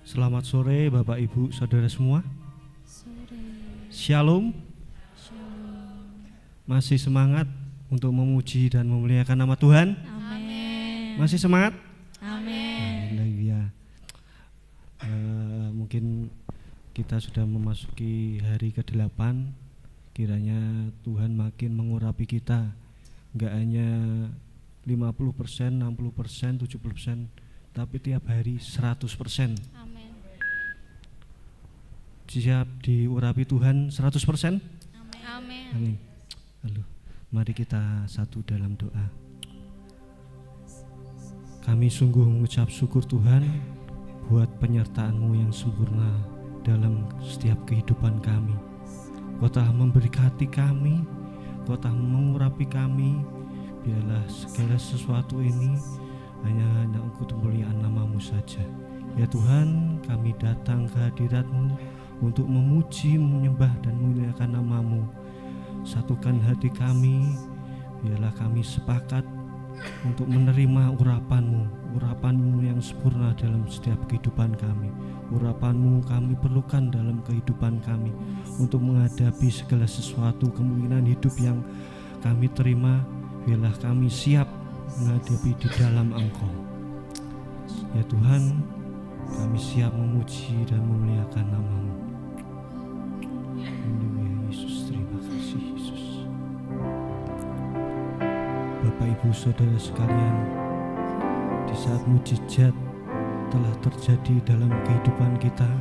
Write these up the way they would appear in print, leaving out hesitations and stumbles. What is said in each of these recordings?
Selamat sore Bapak Ibu Saudara semua. Sore. Shalom. Shalom. Masih semangat untuk memuji dan memuliakan nama Tuhan? Amin. Masih semangat? Amin. Haleluya. Mungkin kita sudah memasuki hari ke-8. Kiranya Tuhan makin mengurapi kita. Enggak hanya 50%, 60%, 70%, tapi tiap hari 100%. Amin. Siap diurapi Tuhan 100%? Amin. Amin. Lalu, mari kita satu dalam doa. Kami sungguh mengucap syukur Tuhan buat penyertaan-Mu yang sempurna dalam setiap kehidupan kami. Kau telah memberkati kami, Kau telah mengurapi kami. Biarlah segala sesuatu ini hanya untuk kemuliaan nama-Mu saja. Ya Tuhan, kami datang ke hadirat-Mu untuk memuji, menyembah dan memuliakan nama-Mu. Satukan hati kami, biarlah kami sepakat untuk menerima urapan-Mu yang sempurna dalam setiap kehidupan kami. Urapan-Mu kami perlukan dalam kehidupan kami untuk menghadapi segala sesuatu kemungkinan hidup yang kami terima. Biarlah kami siap menghadapi di dalam Engkau. Ya Tuhan, kami siap memuji dan memuliakan nama-Mu. Haleluya Yesus, terima kasih Yesus. Bapak Ibu Saudara sekalian, di saat mujizat telah terjadi dalam kehidupan kita,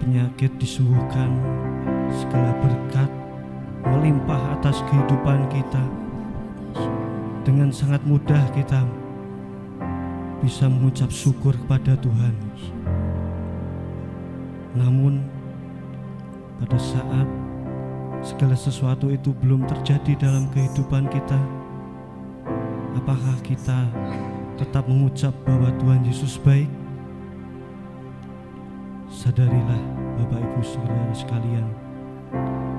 penyakit disembuhkan, segala berkat melimpah atas kehidupan kita. Dengan sangat mudah kita bisa mengucap syukur kepada Tuhan. Namun pada saat segala sesuatu itu belum terjadi dalam kehidupan kita, apakah kita tetap mengucap bahwa Tuhan Yesus baik? Sadarilah Bapak Ibu Saudara sekalian,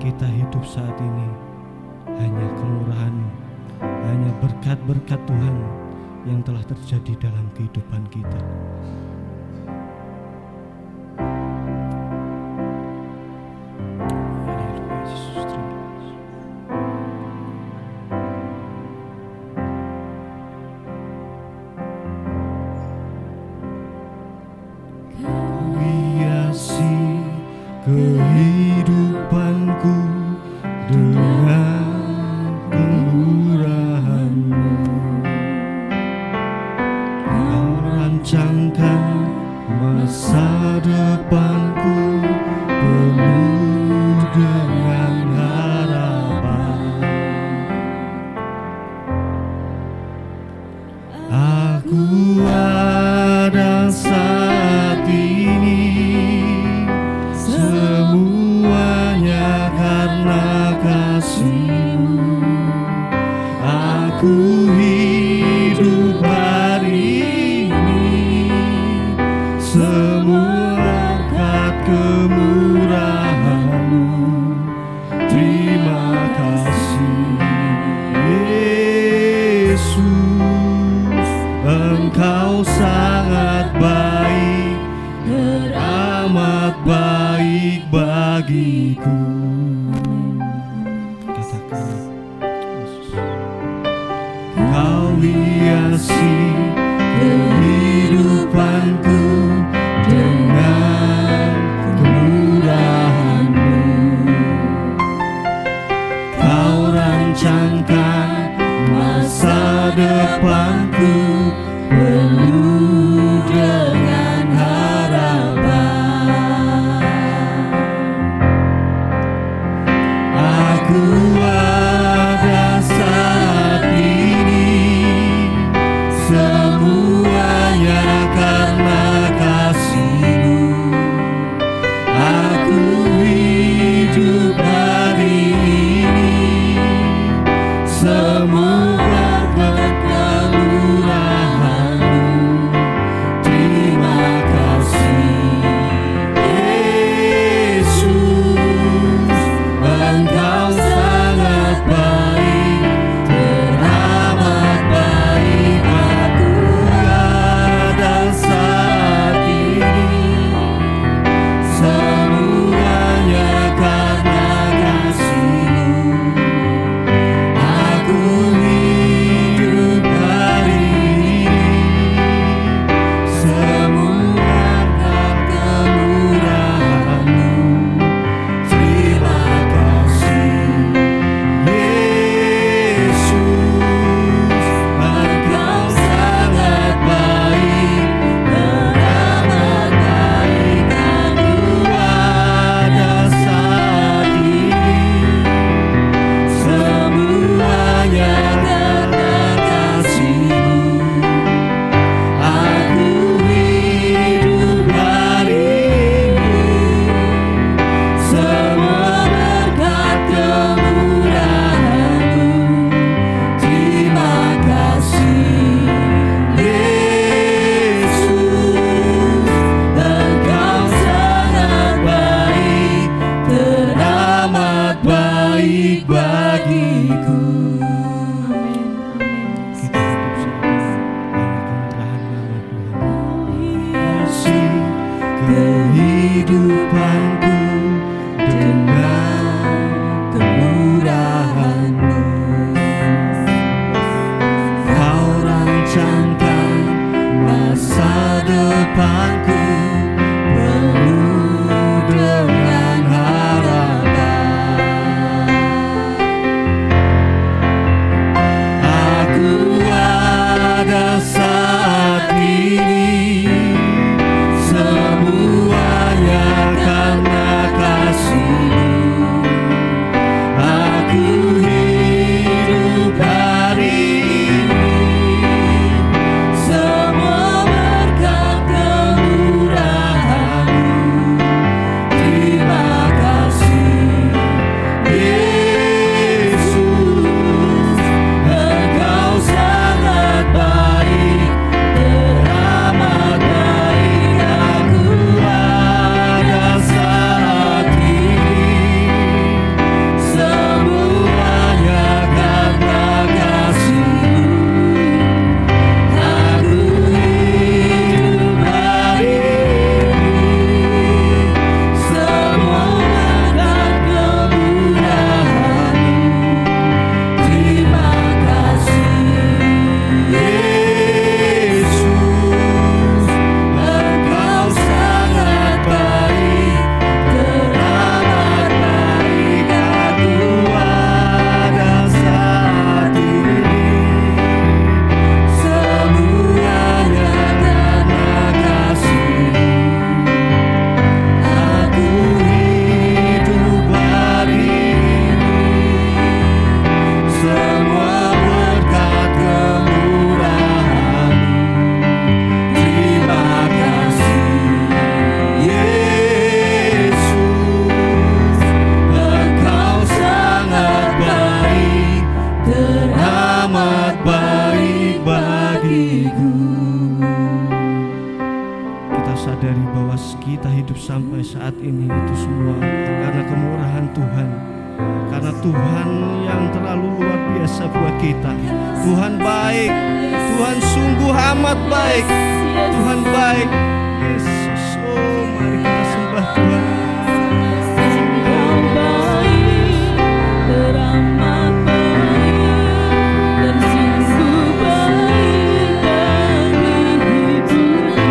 kita hidup saat ini hanya kemurahan, hanya berkat-berkat Tuhan yang telah terjadi dalam kehidupan kita. Haleluya Yesus, terima kasih. Kau hiasi kehidupanku dengan kemurahan-Mu. Kau rancangkan masa depanku penuh dengan harapan. Aku ada saat ini, semuanya karena kasih-Mu. Aku hidup hari ini, semua berkat kemurahan-Mu. Terima kasih Yesus, Engkau sangat baik, teramat baik bagiku. Katakan Yesus. Kau hiasi kehidupanku dengan kemurahan-Mu. Kau rancangkan masa depanku penuh dengan harapan. Aku ada saat ini, semuanya karena kasih-Mu. Aku hidup hari ini, semua berkat kemurahan-Mu. Terima kasih Yesus, Engkau sangat baik bagiku. Kita hidup saat ini hanya kemurahan nama Tuhan. Kasih kehidupanku dengan Kemurahan-Mu, Kau rancangkan masa depanku penuh dengan harapan. Aku ada saat ini, semuanya karena kasih-Mu. Aku hidup hari ini, semua berkat kemurahan-Mu. Terima kasih Yesus, Engkau sangat baik, teramat baik. Aku ada saat ini, semuanya karena kasih-Mu. Aku hidup hari ini, semua berkat kemurahan-Mu. Terima kasih Yesus, Engkau sangat baik, teramat baik. Aku ada saat ini, semuanya karena kasih-Mu. Aku hidup hari ini, semua berkat kemurahan-Mu. Terima kasih Yesus, Engkau sangat baik, teramat baik bagiku. Kita sadari bahwa kita hidup sampai saat ini itu semua karena kemurahan Tuhan. Karena Tuhan yang terlalu luar biasa buat kita. Tuhan baik, Tuhan sungguh amat baik. Tuhan baik. Yesus, oh mari kita sembah Tuhan. Engkau baik, teramat baik, dan sungguh baik bagi hidupku.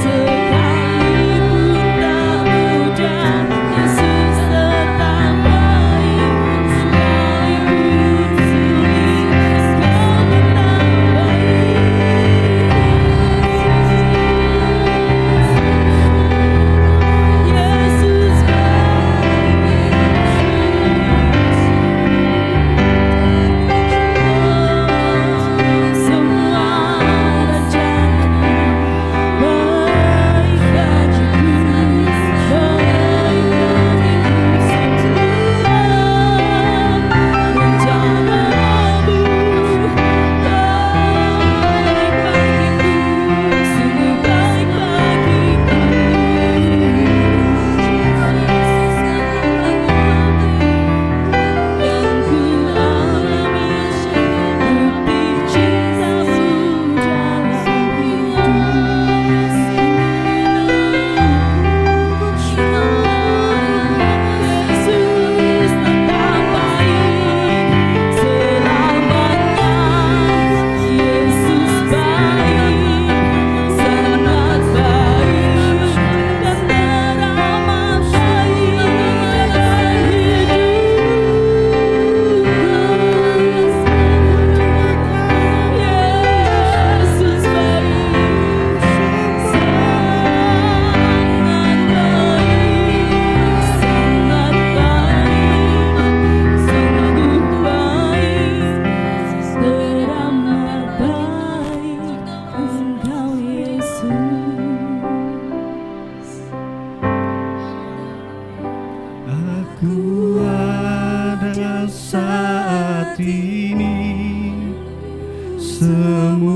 Sekalipun tak mudah, Yesus tetap baik. Sekalipun sulit, Engkau tetap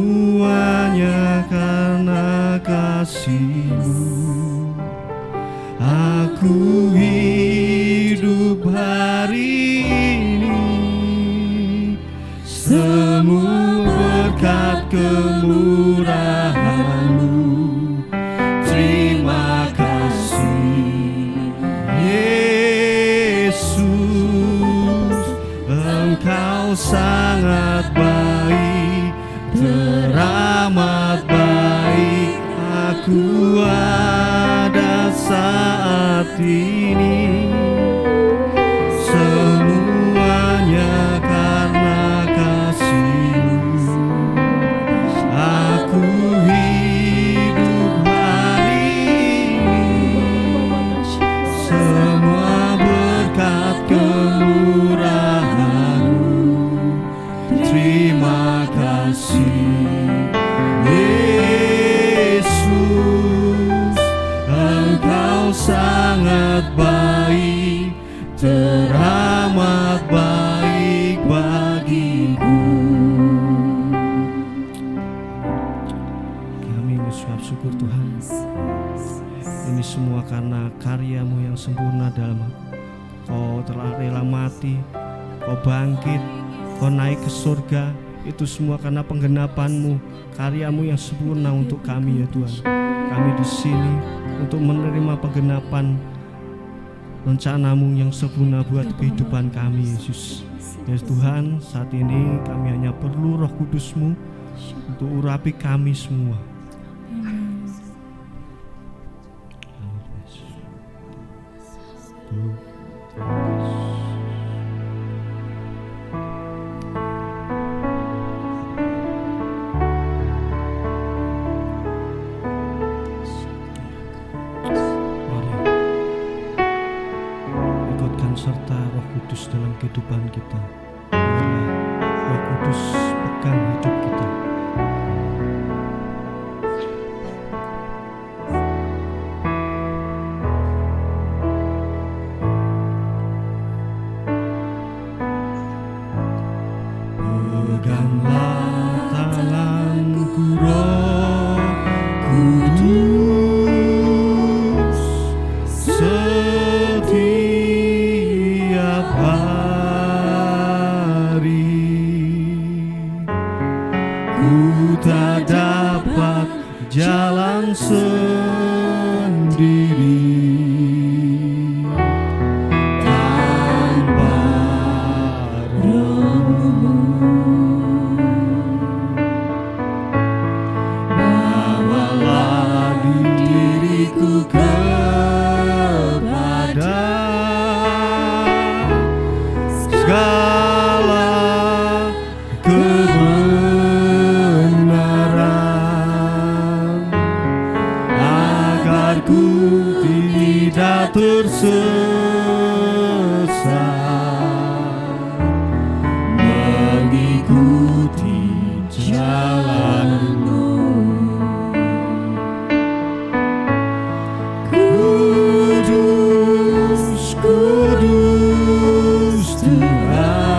semuanya karena kasih-Mu. Aku hidup hari hari ini. Semua berkat kemurahan-Mu. Terima kasih Yesus, Engkau sangat baik, teramat baik. Aku ada saat ini, semuanya karena kasih-Mu. Aku hidup hari ini, semua berkat kemurahan-Mu. Terima kasih Yesus, Engkau sangat baik, teramat baik bagiku. Kami mengucap syukur Tuhan. Ini semua karena karya-Mu yang sempurna dalam Kau telah rela mati, Kau bangkit, Kau naik ke surga. Itu semua karena penggenapan-Mu, karya-Mu yang sempurna untuk kami ya Tuhan. Kami di sini untuk menerima penggenapan rencana-Mu yang sempurna buat kehidupan kami Yesus. Ya Tuhan, saat ini kami hanya perlu Roh Kudus-Mu untuk urapi kami semua. Serta Roh Kudus dalam kehidupan kita. Biarlah Roh Kudus pegang hidup kita. Peganglah tanganku Roh Kudus, setiap hari ku tak dapat jalan sendiri tanpa Roh-Mu. Bawalah diriku kepada segala kebenaran, agar ku tidak tersesat, mengikuti jalan-Mu. Kudus, kudus Tuhan,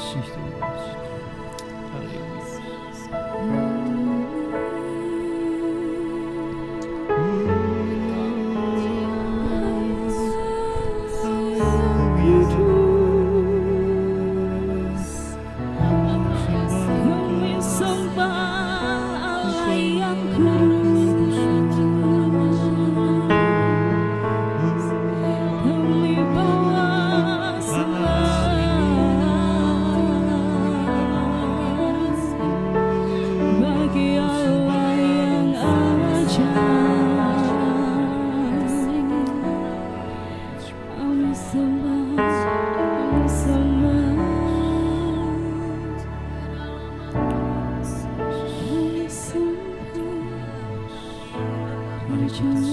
kasih, terima kasih. Haleluya. Kami sembah Allah yang kudus. Kami bawa sembah bagi Allah yang ajaib. Kami sembah, kami sembah. Mari kita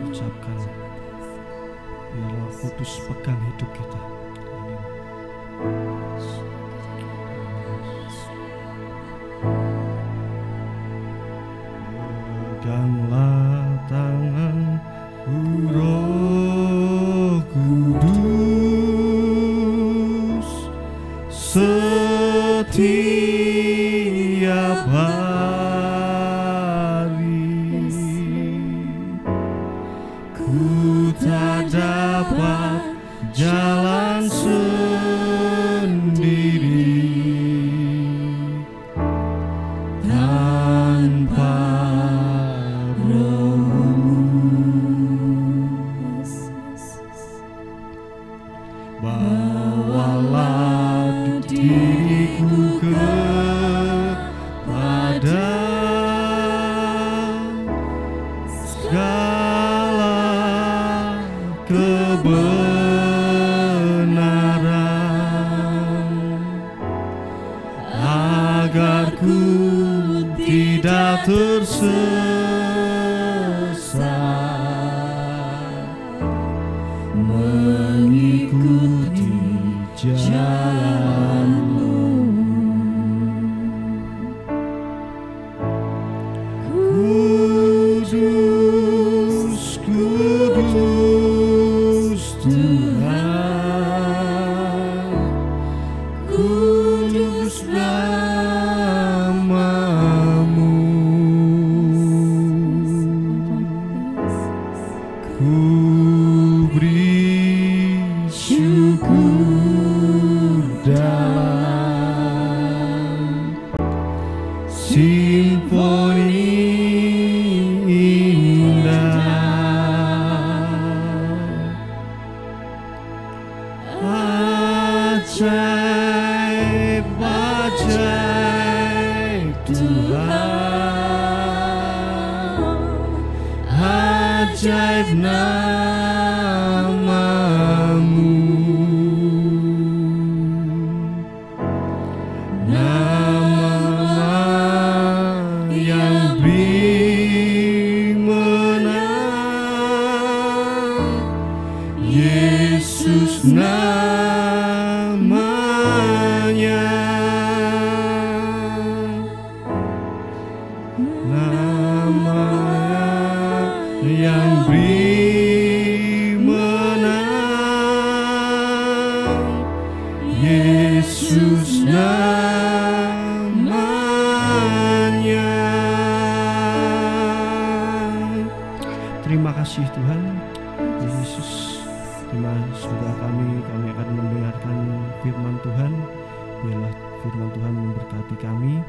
ucapkan, biarlah Kudus pegang hidup kita. Peganglah tanganku, Roh Kudus, setiap hari. Ku tak dapat jalan sendiri tanpa bawalah diriku kepada segala kebenaran, agar ku tidak tersesat mengikuti jalan-Mu. Kudus, kudus Tuhan, kudus nama-Mu. Ku beri syukur dalam simfoni indah, ajaib, ajaib Tuhan, ajaib nama-Mu, nama yang beri menang, Yesus namanya, nama yang beri menang, Yesus namanya. Terima kasih Tuhan Yesus. Terima kasih sudah kami akan mendengarkan firman Tuhan. Biarlah firman Tuhan memberkati kami.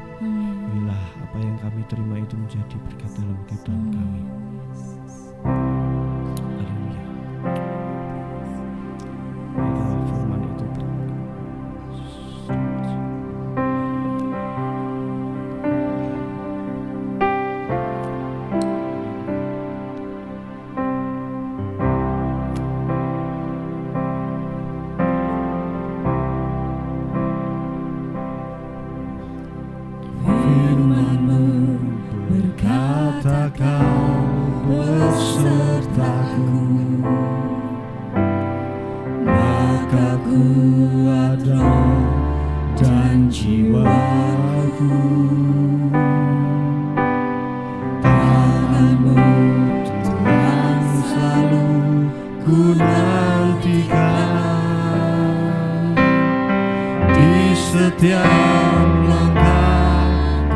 Biarlah apa yang kami terima itu menjadi berkat dalam kehidupan kami. Haleluya. Biarlah firman itu firman-Mu berkata, Kau besertaku, maka kuat dan jiwaku. Tangan-Mu Tuhan selalu ku nantikan, setiap langkah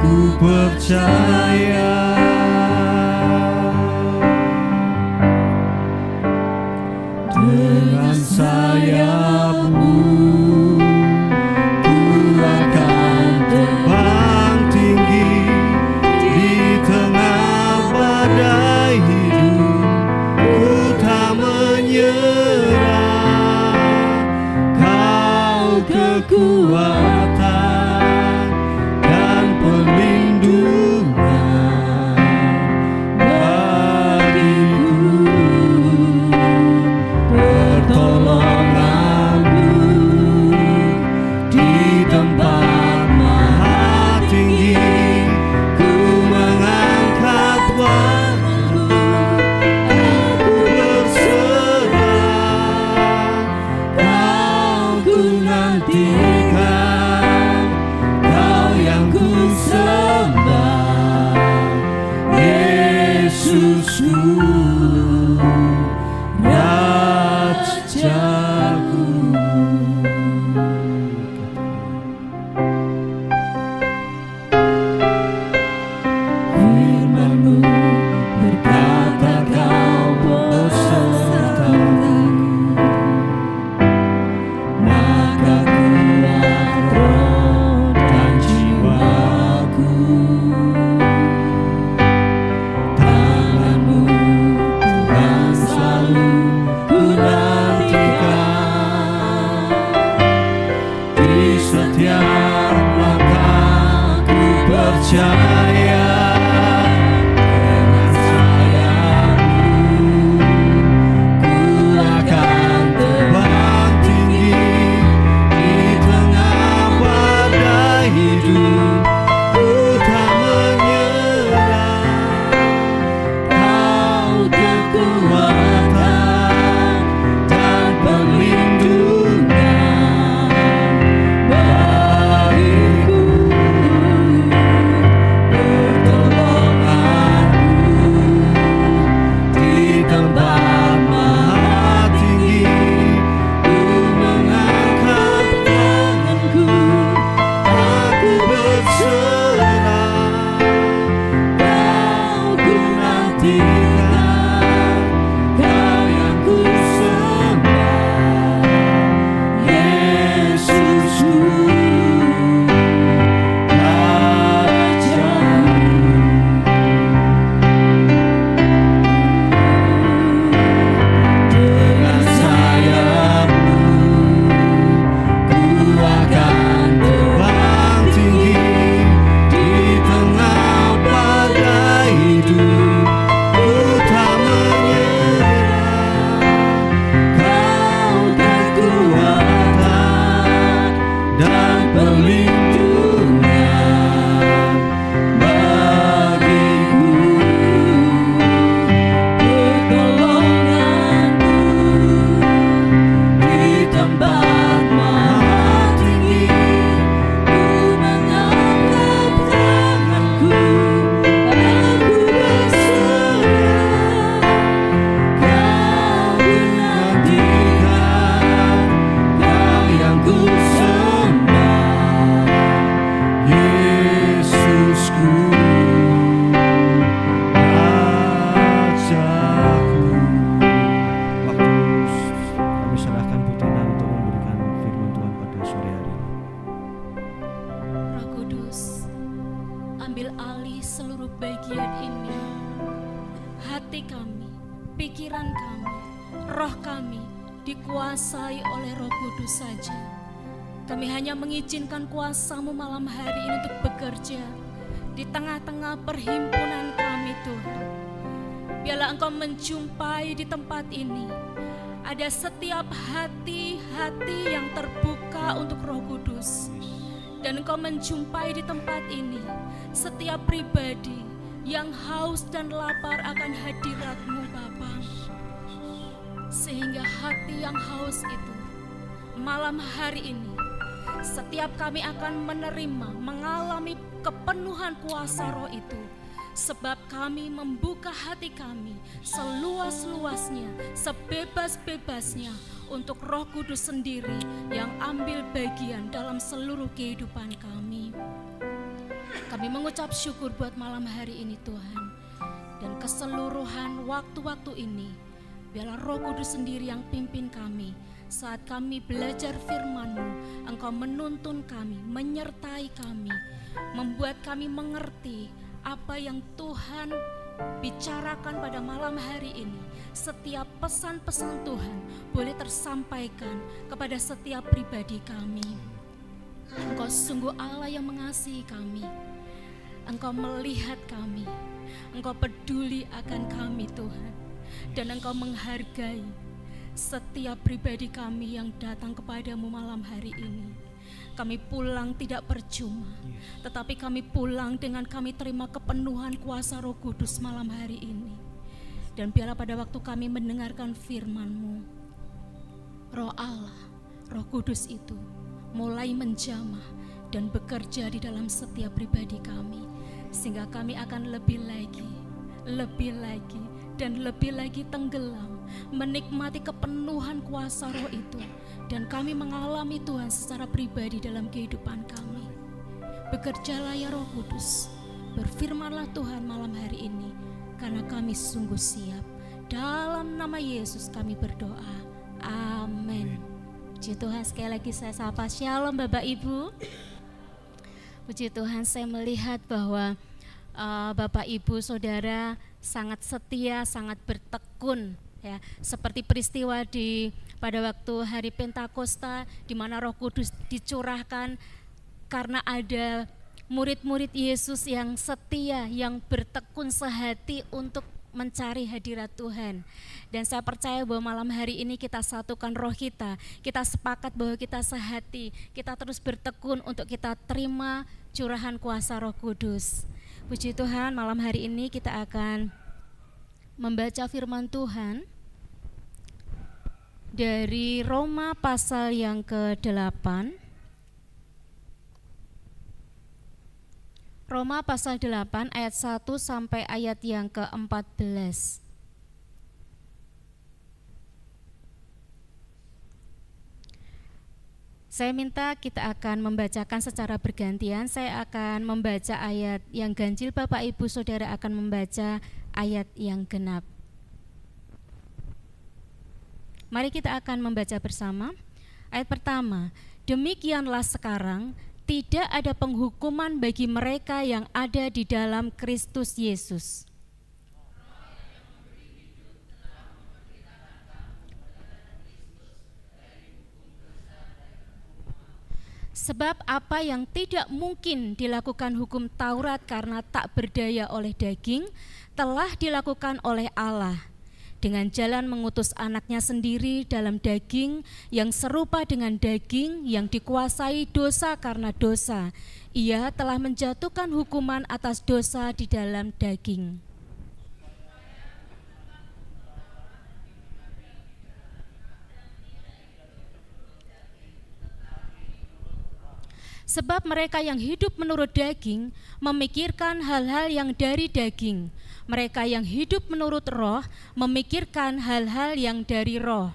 ku percaya. Dengan sayap-Mu ku akan terbang tinggi di tengah badai hidup. Ku tak menyerah, Kau kekuatan dan perlindungan bagiku. Pertolongan-Mu di tempat maha tinggi. Ku mengangkat wajah-Mu, aku berserah. Kau ku nantikan, Kau yang ku sembah, Yesusku, Rajaku. Firman-Mu berkata Kau besertaku, maka kuat roh dan jiwaku. Tangan-Mu Tuhan selalu ku nantikan, di setiap langkah ku percaya. Dengan sayap-Mu ku akan terbang tinggi di tengah badai hidup. Ku tak menyerah, Kau kekuatan dan perlindungan bagiku. Pertolongan-Mu di tempat maha tinggi. Ku mengangkat tanganku, aku berserah. Kau ku nantikan, Kau yang ku sembah, Yesusku, Rajaku. Dengan sayap-Mu ku akan terbang tinggi di tengah badai hidup. Ku tak menyerah, Kau kekuatan dan perlindungan bagiku. Pertolongan-Mu di tempat maha tinggi. Ku mengangkat tanganku, aku berserah. Kau ku nantikan, Kau yang ku sembah, Yesusku, Rajaku. Waktu kami serahkan Putina untuk memberikan firman Tuhan pada sore hari ini. Roh Kudus, ambil alih seluruh bagian ini. Hati kami, pikiran kami, roh kami dikuasai oleh Roh Kudus saja. Kami hanya mengizinkan kuasa-Mu malam hari ini untuk bekerja di tengah-tengah perhimpunan kami, Tuhan. Biarlah Engkau menjumpai di tempat ini. Ada setiap hati-hati yang terbuka untuk Roh Kudus. Dan Engkau menjumpai di tempat ini setiap pribadi yang haus dan lapar akan hadirat-Mu, Bapa. Sehingga hati yang haus itu malam hari ini setiap kami akan menerima, mengalami kepenuhan kuasa Roh itu. Sebab kami membuka hati kami seluas-luasnya, sebebas-bebasnya untuk Roh Kudus sendiri yang ambil bagian dalam seluruh kehidupan kami. Kami mengucap syukur buat malam hari ini Tuhan. Dan keseluruhan waktu-waktu ini, biarlah Roh Kudus sendiri yang pimpin kami. Saat kami belajar firman-Mu, Engkau menuntun kami, menyertai kami, membuat kami mengerti apa yang Tuhan bicarakan pada malam hari ini. Setiap pesan-pesan Tuhan boleh tersampaikan kepada setiap pribadi kami. Engkau sungguh Allah yang mengasihi kami. Engkau melihat kami, Engkau peduli akan kami Tuhan, dan Engkau menghargai setiap pribadi kami yang datang kepadamu malam hari ini. Kami pulang tidak percuma, tetapi kami pulang dengan kami terima kepenuhan kuasa Roh Kudus malam hari ini. Dan biarlah pada waktu kami mendengarkan firman-Mu, Roh Allah, Roh Kudus itu mulai menjamah dan bekerja di dalam setiap pribadi kami, sehingga kami akan lebih lagi dan lebih lagi tenggelam menikmati kepenuhan kuasa Roh itu, dan kami mengalami Tuhan secara pribadi dalam kehidupan kami. Bekerjalah ya Roh Kudus, berfirmanlah Tuhan malam hari ini, karena kami sungguh siap. Dalam nama Yesus kami berdoa, amin. Puji Tuhan, sekali lagi saya sapa shalom Bapak Ibu. Puji Tuhan, saya melihat bahwa Bapak Ibu Saudara sangat setia, sangat bertekun ya, seperti peristiwa pada waktu hari Pentakosta di mana Roh Kudus dicurahkan karena ada murid-murid Yesus yang setia, yang bertekun sehati untuk mencari hadirat Tuhan. Dan saya percaya bahwa malam hari ini kita satukan roh kita sepakat bahwa kita sehati, kita terus bertekun untuk kita terima curahan kuasa Roh Kudus. Puji Tuhan, malam hari ini kita akan membaca firman Tuhan dari Roma pasal yang ke-8. Roma pasal 8 ayat 1 sampai ayat yang ke-14. Saya minta kita akan membacakan secara bergantian. Saya akan membaca ayat yang ganjil, Bapak Ibu Saudara akan membaca ayat yang genap. Mari kita akan membaca bersama. Ayat pertama, demikianlah sekarang tidak ada penghukuman bagi mereka yang ada di dalam Kristus Yesus. Sebab apa yang tidak mungkin dilakukan hukum Taurat karena tak berdaya oleh daging, telah dilakukan oleh Allah dengan jalan mengutus anaknya sendiri dalam daging yang serupa dengan daging yang dikuasai dosa karena dosa. Ia telah menjatuhkan hukuman atas dosa di dalam daging. Sebab mereka yang hidup menurut daging memikirkan hal-hal yang dari daging. Mereka yang hidup menurut roh memikirkan hal-hal yang dari roh.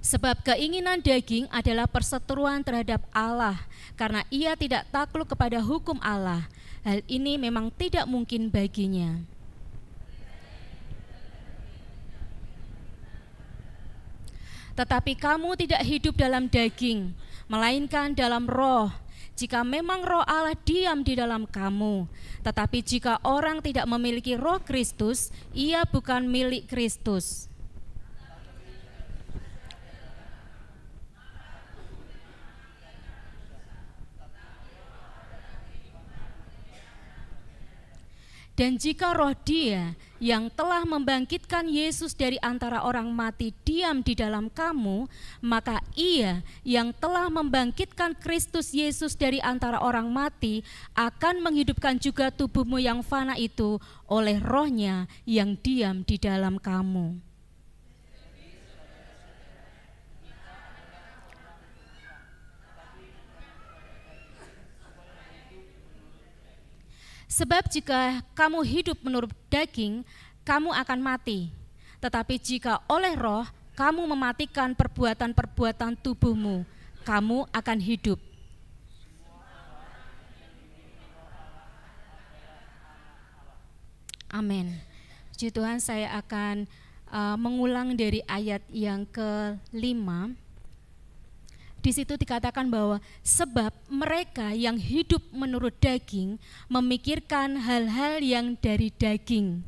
Sebab keinginan daging adalah perseteruan terhadap Allah, karena ia tidak takluk kepada hukum Allah. Hal ini memang tidak mungkin baginya. Tetapi kamu tidak hidup dalam daging, melainkan dalam roh, jika memang roh Allah diam di dalam kamu. Tetapi jika orang tidak memiliki roh Kristus, ia bukan milik Kristus. Dan jika roh Dia yang telah membangkitkan Yesus dari antara orang mati diam di dalam kamu, maka Ia yang telah membangkitkan Kristus Yesus dari antara orang mati akan menghidupkan juga tubuhmu yang fana itu oleh roh-Nya yang diam di dalam kamu. Sebab jika kamu hidup menurut daging, kamu akan mati. Tetapi jika oleh roh kamu mematikan perbuatan-perbuatan tubuhmu, kamu akan hidup. Amin. Puji Tuhan, saya akan mengulang dari ayat yang ke-5. Di situ dikatakan bahwa sebab mereka yang hidup menurut daging memikirkan hal-hal yang dari daging.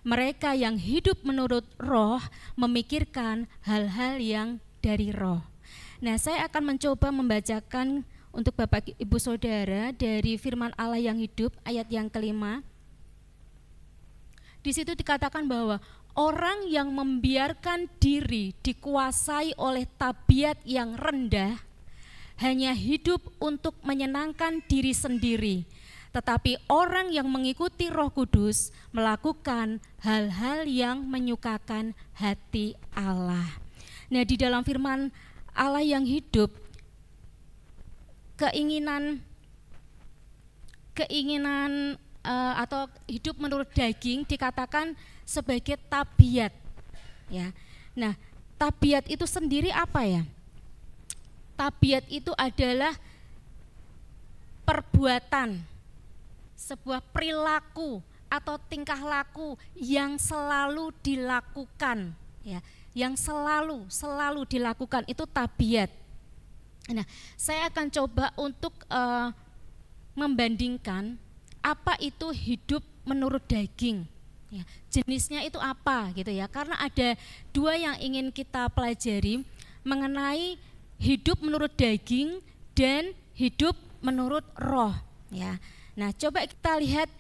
Mereka yang hidup menurut roh memikirkan hal-hal yang dari roh. Nah, saya akan mencoba membacakan untuk Bapak Ibu Saudara dari firman Allah yang hidup ayat yang ke-5. Di situ dikatakan bahwa orang yang membiarkan diri dikuasai oleh tabiat yang rendah hanya hidup untuk menyenangkan diri sendiri, tetapi orang yang mengikuti Roh Kudus melakukan hal-hal yang menyukakan hati Allah. Nah, di dalam firman Allah yang hidup, keinginan atau hidup menurut daging dikatakan sebagai tabiat, ya. Nah, tabiat itu sendiri apa ya? Tabiat itu adalah perbuatan, sebuah perilaku atau tingkah laku yang selalu dilakukan, ya, yang selalu dilakukan, itu tabiat. Nah, saya akan coba untuk membandingkan apa itu hidup menurut daging, ya, jenisnya itu apa gitu ya, karena ada dua yang ingin kita pelajari mengenai hidup menurut daging dan hidup menurut roh, ya. Nah, coba kita lihat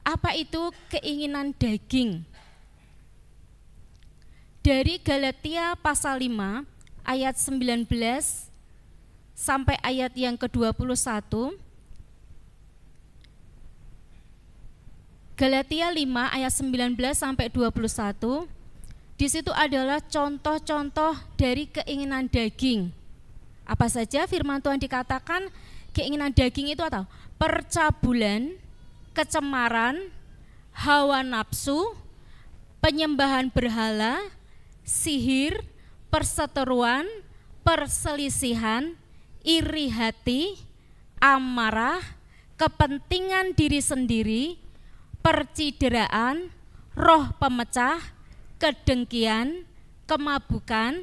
apa itu keinginan daging. Dari Galatia pasal 5 ayat 19 sampai ayat yang ke-21. Galatia 5 ayat 19 sampai 21. Di situ adalah contoh-contoh dari keinginan daging. Apa saja firman Tuhan dikatakan keinginan daging itu atau percabulan, kecemaran, hawa nafsu, penyembahan berhala, sihir, perseteruan, perselisihan, iri hati, amarah, kepentingan diri sendiri, percideraan, roh pemecah, kedengkian, kemabukan,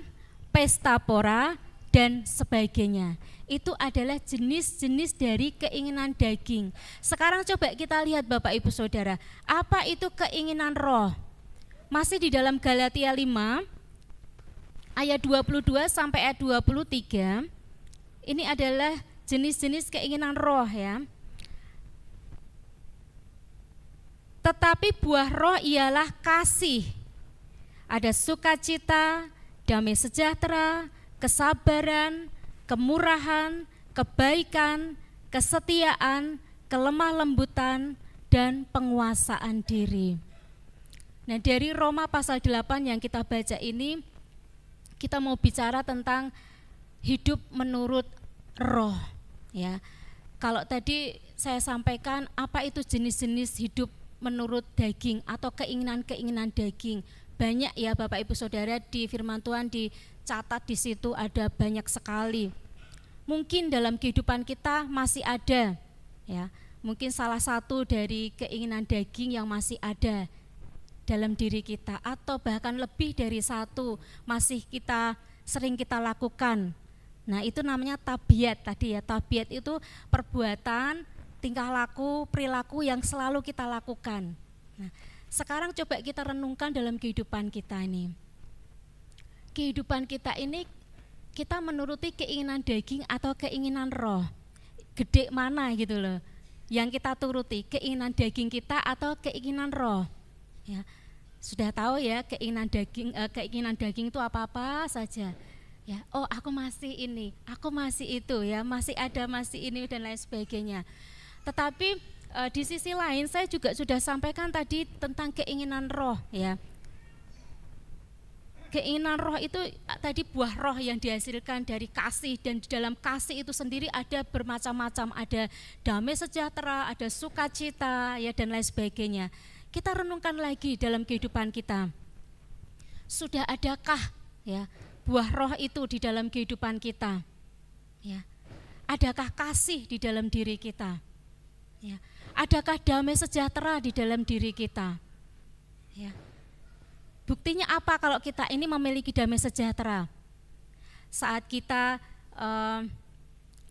pesta pora, dan sebagainya. Itu adalah jenis-jenis dari keinginan daging. Sekarang coba kita lihat Bapak Ibu Saudara, apa itu keinginan roh? Masih di dalam Galatia 5 ayat 22 sampai ayat 23. Ini adalah jenis-jenis keinginan roh, ya. Tetapi buah roh ialah kasih, ada sukacita, damai sejahtera, kesabaran, kemurahan, kebaikan, kesetiaan, kelemah lembutan, dan penguasaan diri. Nah, dari Roma pasal 8 yang kita baca ini, kita mau bicara tentang hidup menurut roh, ya. Kalau tadi saya sampaikan apa itu jenis-jenis hidup menurut daging atau keinginan-keinginan daging. Banyak ya Bapak Ibu Saudara, di firman Tuhan dicatat di situ ada banyak sekali. Mungkin dalam kehidupan kita masih ada, ya. Mungkin salah satu dari keinginan daging yang masih ada dalam diri kita, atau bahkan lebih dari satu masih sering kita lakukan. Nah, itu namanya tabiat tadi ya. Tabiat itu perbuatan, tingkah laku, perilaku yang selalu kita lakukan. Nah, sekarang coba kita renungkan dalam kehidupan kita ini. Kehidupan kita ini kita menuruti keinginan daging atau keinginan roh? Gede mana gitu loh yang kita turuti, keinginan daging kita atau keinginan roh? Ya, sudah tahu ya keinginan daging itu apa-apa saja. Ya, oh aku masih ini, aku masih itu ya, masih ada, masih ini dan lain sebagainya. Tetapi di sisi lain saya juga sudah sampaikan tadi tentang keinginan roh, ya. Keinginan roh itu tadi buah roh yang dihasilkan dari kasih, dan di dalam kasih itu sendiri ada bermacam-macam, ada damai sejahtera, ada sukacita, ya, dan lain sebagainya. Kita renungkan lagi dalam kehidupan kita. Sudah adakah, ya, buah roh itu di dalam kehidupan kita? Ya. Adakah kasih di dalam diri kita? Ya. Adakah damai sejahtera di dalam diri kita? Ya. Buktinya apa kalau kita ini memiliki damai sejahtera? Saat kita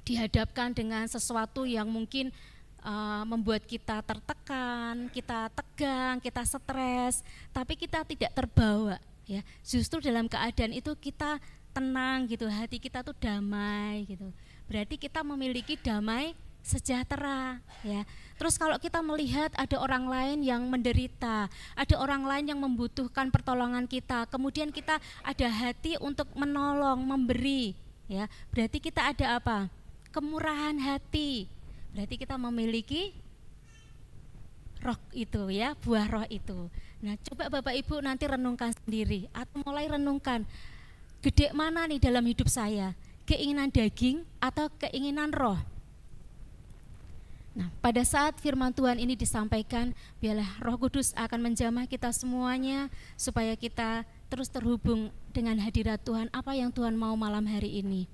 dihadapkan dengan sesuatu yang mungkin membuat kita tertekan, kita tegang, kita stres, tapi kita tidak terbawa, ya. Justru dalam keadaan itu kita tenang gitu, hati kita tuh damai gitu. Berarti kita memiliki damai sejahtera, ya. Terus kalau kita melihat ada orang lain yang menderita, ada orang lain yang membutuhkan pertolongan kita, kemudian kita ada hati untuk menolong, memberi, ya. Berarti kita ada apa? Kemurahan hati. Berarti kita memiliki roh itu, ya, buah roh itu. Nah, coba Bapak Ibu nanti renungkan sendiri atau mulai renungkan, gede mana nih dalam hidup saya? Keinginan daging atau keinginan roh? Nah, pada saat firman Tuhan ini disampaikan, biarlah Roh Kudus akan menjamah kita semuanya supaya kita terus terhubung dengan hadirat Tuhan, apa yang Tuhan mau malam hari ini.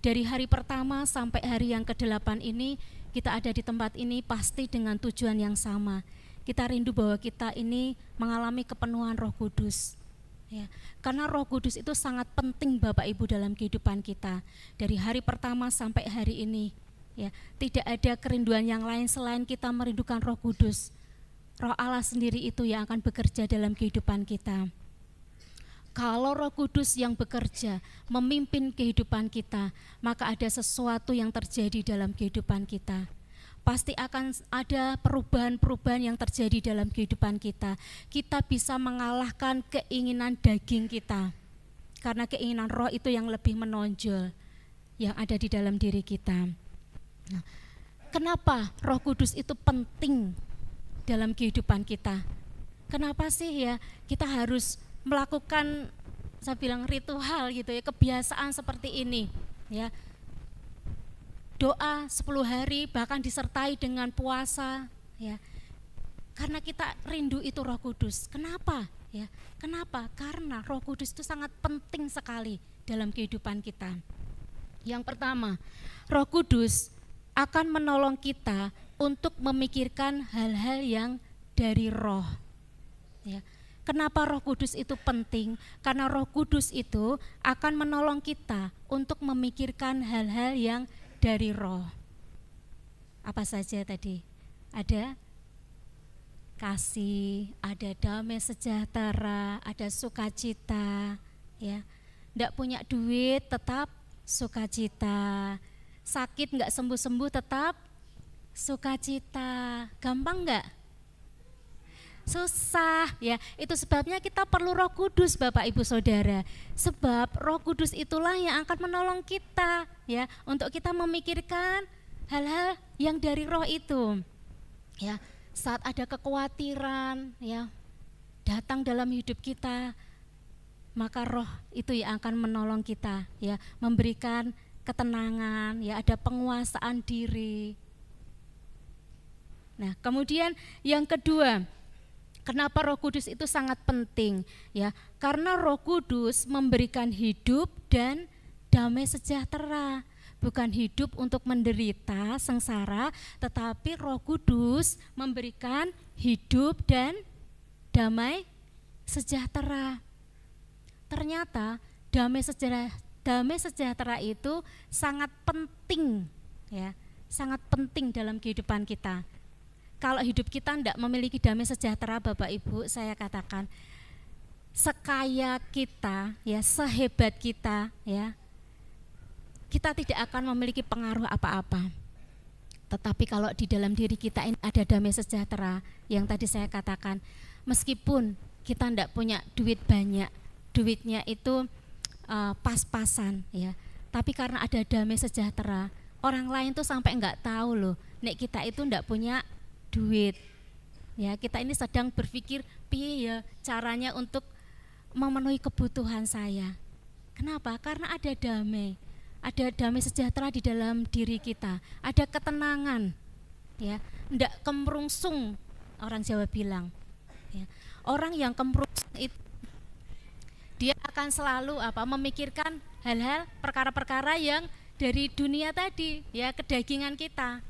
Dari hari pertama sampai hari yang ke-8 ini, kita ada di tempat ini pasti dengan tujuan yang sama. Kita rindu bahwa kita ini mengalami kepenuhan Roh Kudus. Ya, karena Roh Kudus itu sangat penting Bapak Ibu dalam kehidupan kita. Dari hari pertama sampai hari ini, ya, tidak ada kerinduan yang lain selain kita merindukan Roh Kudus. Roh Allah sendiri itu yang akan bekerja dalam kehidupan kita. Kalau Roh Kudus yang bekerja memimpin kehidupan kita, maka ada sesuatu yang terjadi dalam kehidupan kita. Pasti akan ada perubahan-perubahan yang terjadi dalam kehidupan kita. Kita bisa mengalahkan keinginan daging kita, karena keinginan roh itu yang lebih menonjol yang ada di dalam diri kita. Nah, kenapa Roh Kudus itu penting dalam kehidupan kita? Kenapa sih, ya, kita harus melakukan, saya bilang ritual gitu, ya, kebiasaan seperti ini, ya. Doa 10 hari bahkan disertai dengan puasa, ya. Karena kita rindu itu Roh Kudus. Kenapa? Ya, kenapa? Karena Roh Kudus itu sangat penting sekali dalam kehidupan kita. Yang pertama, Roh Kudus akan menolong kita untuk memikirkan hal-hal yang dari roh, ya. Kenapa Roh Kudus itu penting? Karena Roh Kudus itu akan menolong kita untuk memikirkan hal-hal yang dari roh. Apa saja tadi? Ada kasih, ada damai sejahtera, ada sukacita, ya. Nggak punya duit tetap sukacita. Sakit nggak sembuh-sembuh tetap sukacita. Gampang nggak? Susah, ya. Itu sebabnya kita perlu Roh Kudus, Bapak Ibu Saudara. Sebab Roh Kudus itulah yang akan menolong kita, ya, untuk kita memikirkan hal-hal yang dari roh itu. Ya, saat ada kekhawatiran, ya, datang dalam hidup kita, maka roh itu yang akan menolong kita, ya, memberikan ketenangan, ya, ada penguasaan diri. Nah, kemudian yang kedua, kenapa Roh Kudus itu sangat penting, ya? Karena Roh Kudus memberikan hidup dan damai sejahtera. Bukan hidup untuk menderita, sengsara, tetapi Roh Kudus memberikan hidup dan damai sejahtera. Ternyata damai sejahtera itu sangat penting, ya, sangat penting dalam kehidupan kita. Kalau hidup kita tidak memiliki damai sejahtera, Bapak Ibu, saya katakan, sekaya kita, ya, sehebat kita, ya, kita tidak akan memiliki pengaruh apa-apa. Tetapi kalau di dalam diri kita ini ada damai sejahtera, yang tadi saya katakan, meskipun kita tidak punya duit banyak, duitnya itu pas-pasan, ya, tapi karena ada damai sejahtera, orang lain tuh sampai nggak tahu loh, nek kita itu tidak punya duit, ya. Kita ini sedang berpikir piye ya caranya untuk memenuhi kebutuhan saya. Kenapa? Karena ada damai sejahtera di dalam diri kita, ada ketenangan, ya, ndak kemerungsung, orang Jawa bilang. Ya. Orang yang kemerungsung itu dia akan selalu memikirkan hal-hal, perkara-perkara yang dari dunia tadi, ya, kedagingan kita.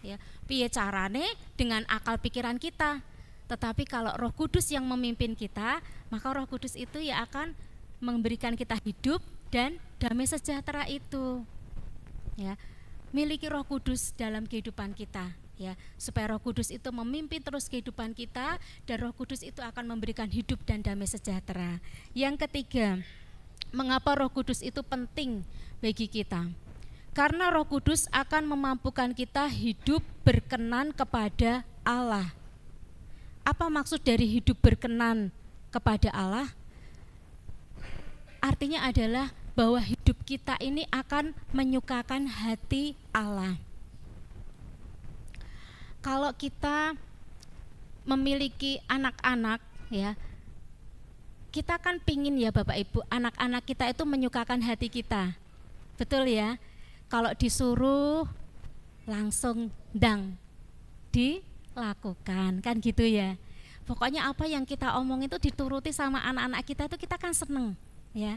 Ya, piye carane dengan akal pikiran kita. Tetapi kalau Roh Kudus yang memimpin kita, maka Roh Kudus itu ya akan memberikan kita hidup dan damai sejahtera itu. Ya, miliki Roh Kudus dalam kehidupan kita, ya, supaya Roh Kudus itu memimpin terus kehidupan kita dan Roh Kudus itu akan memberikan hidup dan damai sejahtera. Yang ketiga, mengapa Roh Kudus itu penting bagi kita? Karena Roh Kudus akan memampukan kita hidup berkenan kepada Allah. Apa maksud dari hidup berkenan kepada Allah? Artinya adalah bahwa hidup kita ini akan menyukakan hati Allah. Kalau kita memiliki anak-anak, ya, kita kan pingin ya Bapak Ibu, anak-anak kita itu menyukakan hati kita. Betul ya? Kalau disuruh langsung dilakukan, kan gitu ya. Pokoknya apa yang kita omong itu dituruti sama anak-anak kita itu kita kan seneng, ya.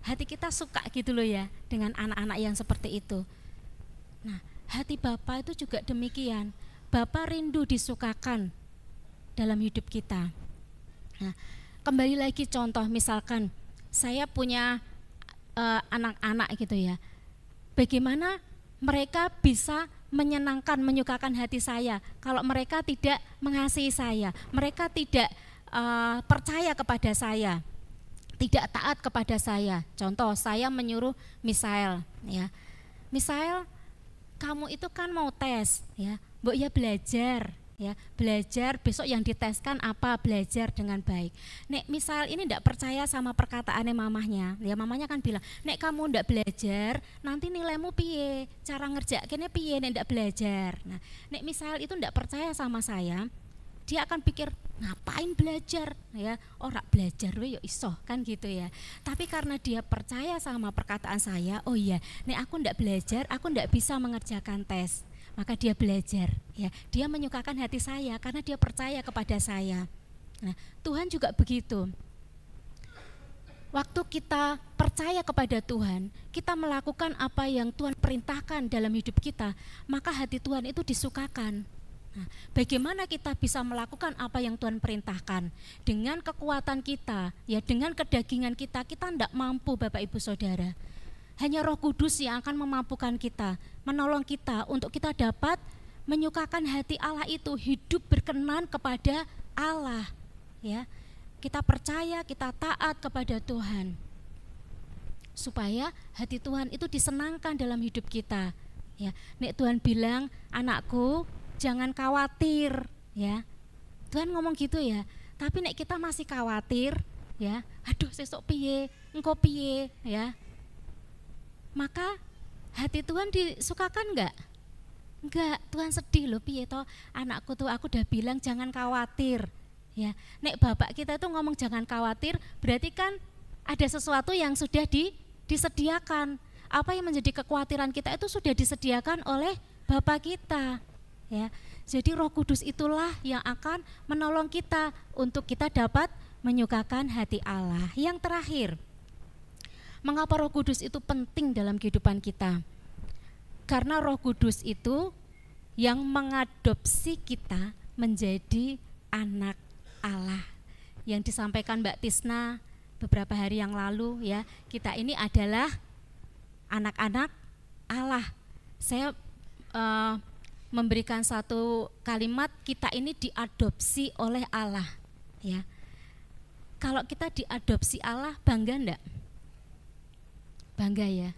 Hati kita suka gitu loh ya dengan anak-anak yang seperti itu. Nah, hati Bapak itu juga demikian. Bapak rindu disukakan dalam hidup kita. Nah, kembali lagi contoh, misalkan saya punya anak-anak gitu ya. Bagaimana mereka bisa menyenangkan, menyukakan hati saya kalau mereka tidak mengasihi saya, mereka tidak percaya kepada saya, tidak taat kepada saya. Contoh, saya menyuruh Misael, ya, Misael, kamu itu kan mau tes, ya, Mbok ya belajar, ya, belajar besok yang diteskan apa, belajar dengan baik. Nek Misael ini ndak percaya sama perkataannya mamahnya, ya, mamahnya kan bilang, nek kamu ndak belajar, nanti nilaimu piye, cara ngerjakinnya piye nek ndak belajar. Nah, nek Misael itu ndak percaya sama saya, dia akan pikir ngapain belajar, ya, ora belajar we yo iso, kan gitu ya. Tapi karena dia percaya sama perkataan saya, oh iya, nek aku ndak belajar, aku ndak bisa mengerjakan tes. Maka dia belajar, ya, dia menyukakan hati saya karena dia percaya kepada saya. Nah, Tuhan juga begitu. Waktu kita percaya kepada Tuhan, kita melakukan apa yang Tuhan perintahkan dalam hidup kita, maka hati Tuhan itu disukakan. Nah, bagaimana kita bisa melakukan apa yang Tuhan perintahkan? Dengan kekuatan kita, ya, dengan kedagingan kita tidak mampu, Bapak Ibu Saudara. Hanya Roh Kudus yang akan memampukan kita, menolong kita untuk kita dapat menyukakan hati Allah itu, hidup berkenan kepada Allah, ya. Kita percaya, kita taat kepada Tuhan, supaya hati Tuhan itu disenangkan dalam hidup kita, ya. Nek Tuhan bilang, anakku jangan khawatir, ya. Tuhan ngomong gitu ya. Tapi nek kita masih khawatir, ya, aduh sesok piye, engko piye, ya. Maka hati Tuhan disukakan enggak? Enggak, Tuhan sedih loh, piye toh anakku tuh aku udah bilang jangan khawatir, ya. Nek bapak kita itu ngomong jangan khawatir, berarti kan ada sesuatu yang sudah disediakan. Apa yang menjadi kekhawatiran kita itu sudah disediakan oleh Bapak kita, ya. Jadi Roh Kudus itulah yang akan menolong kita untuk kita dapat menyukakan hati Allah. Yang terakhir, mengapa Roh Kudus itu penting dalam kehidupan kita? Karena Roh Kudus itu yang mengadopsi kita menjadi anak Allah. Yang disampaikan Mbak Tisna beberapa hari yang lalu, ya, kita ini adalah anak-anak Allah. Saya memberikan satu kalimat, kita ini diadopsi oleh Allah, ya. Kalau kita diadopsi Allah, bangga enggak? Bangga ya,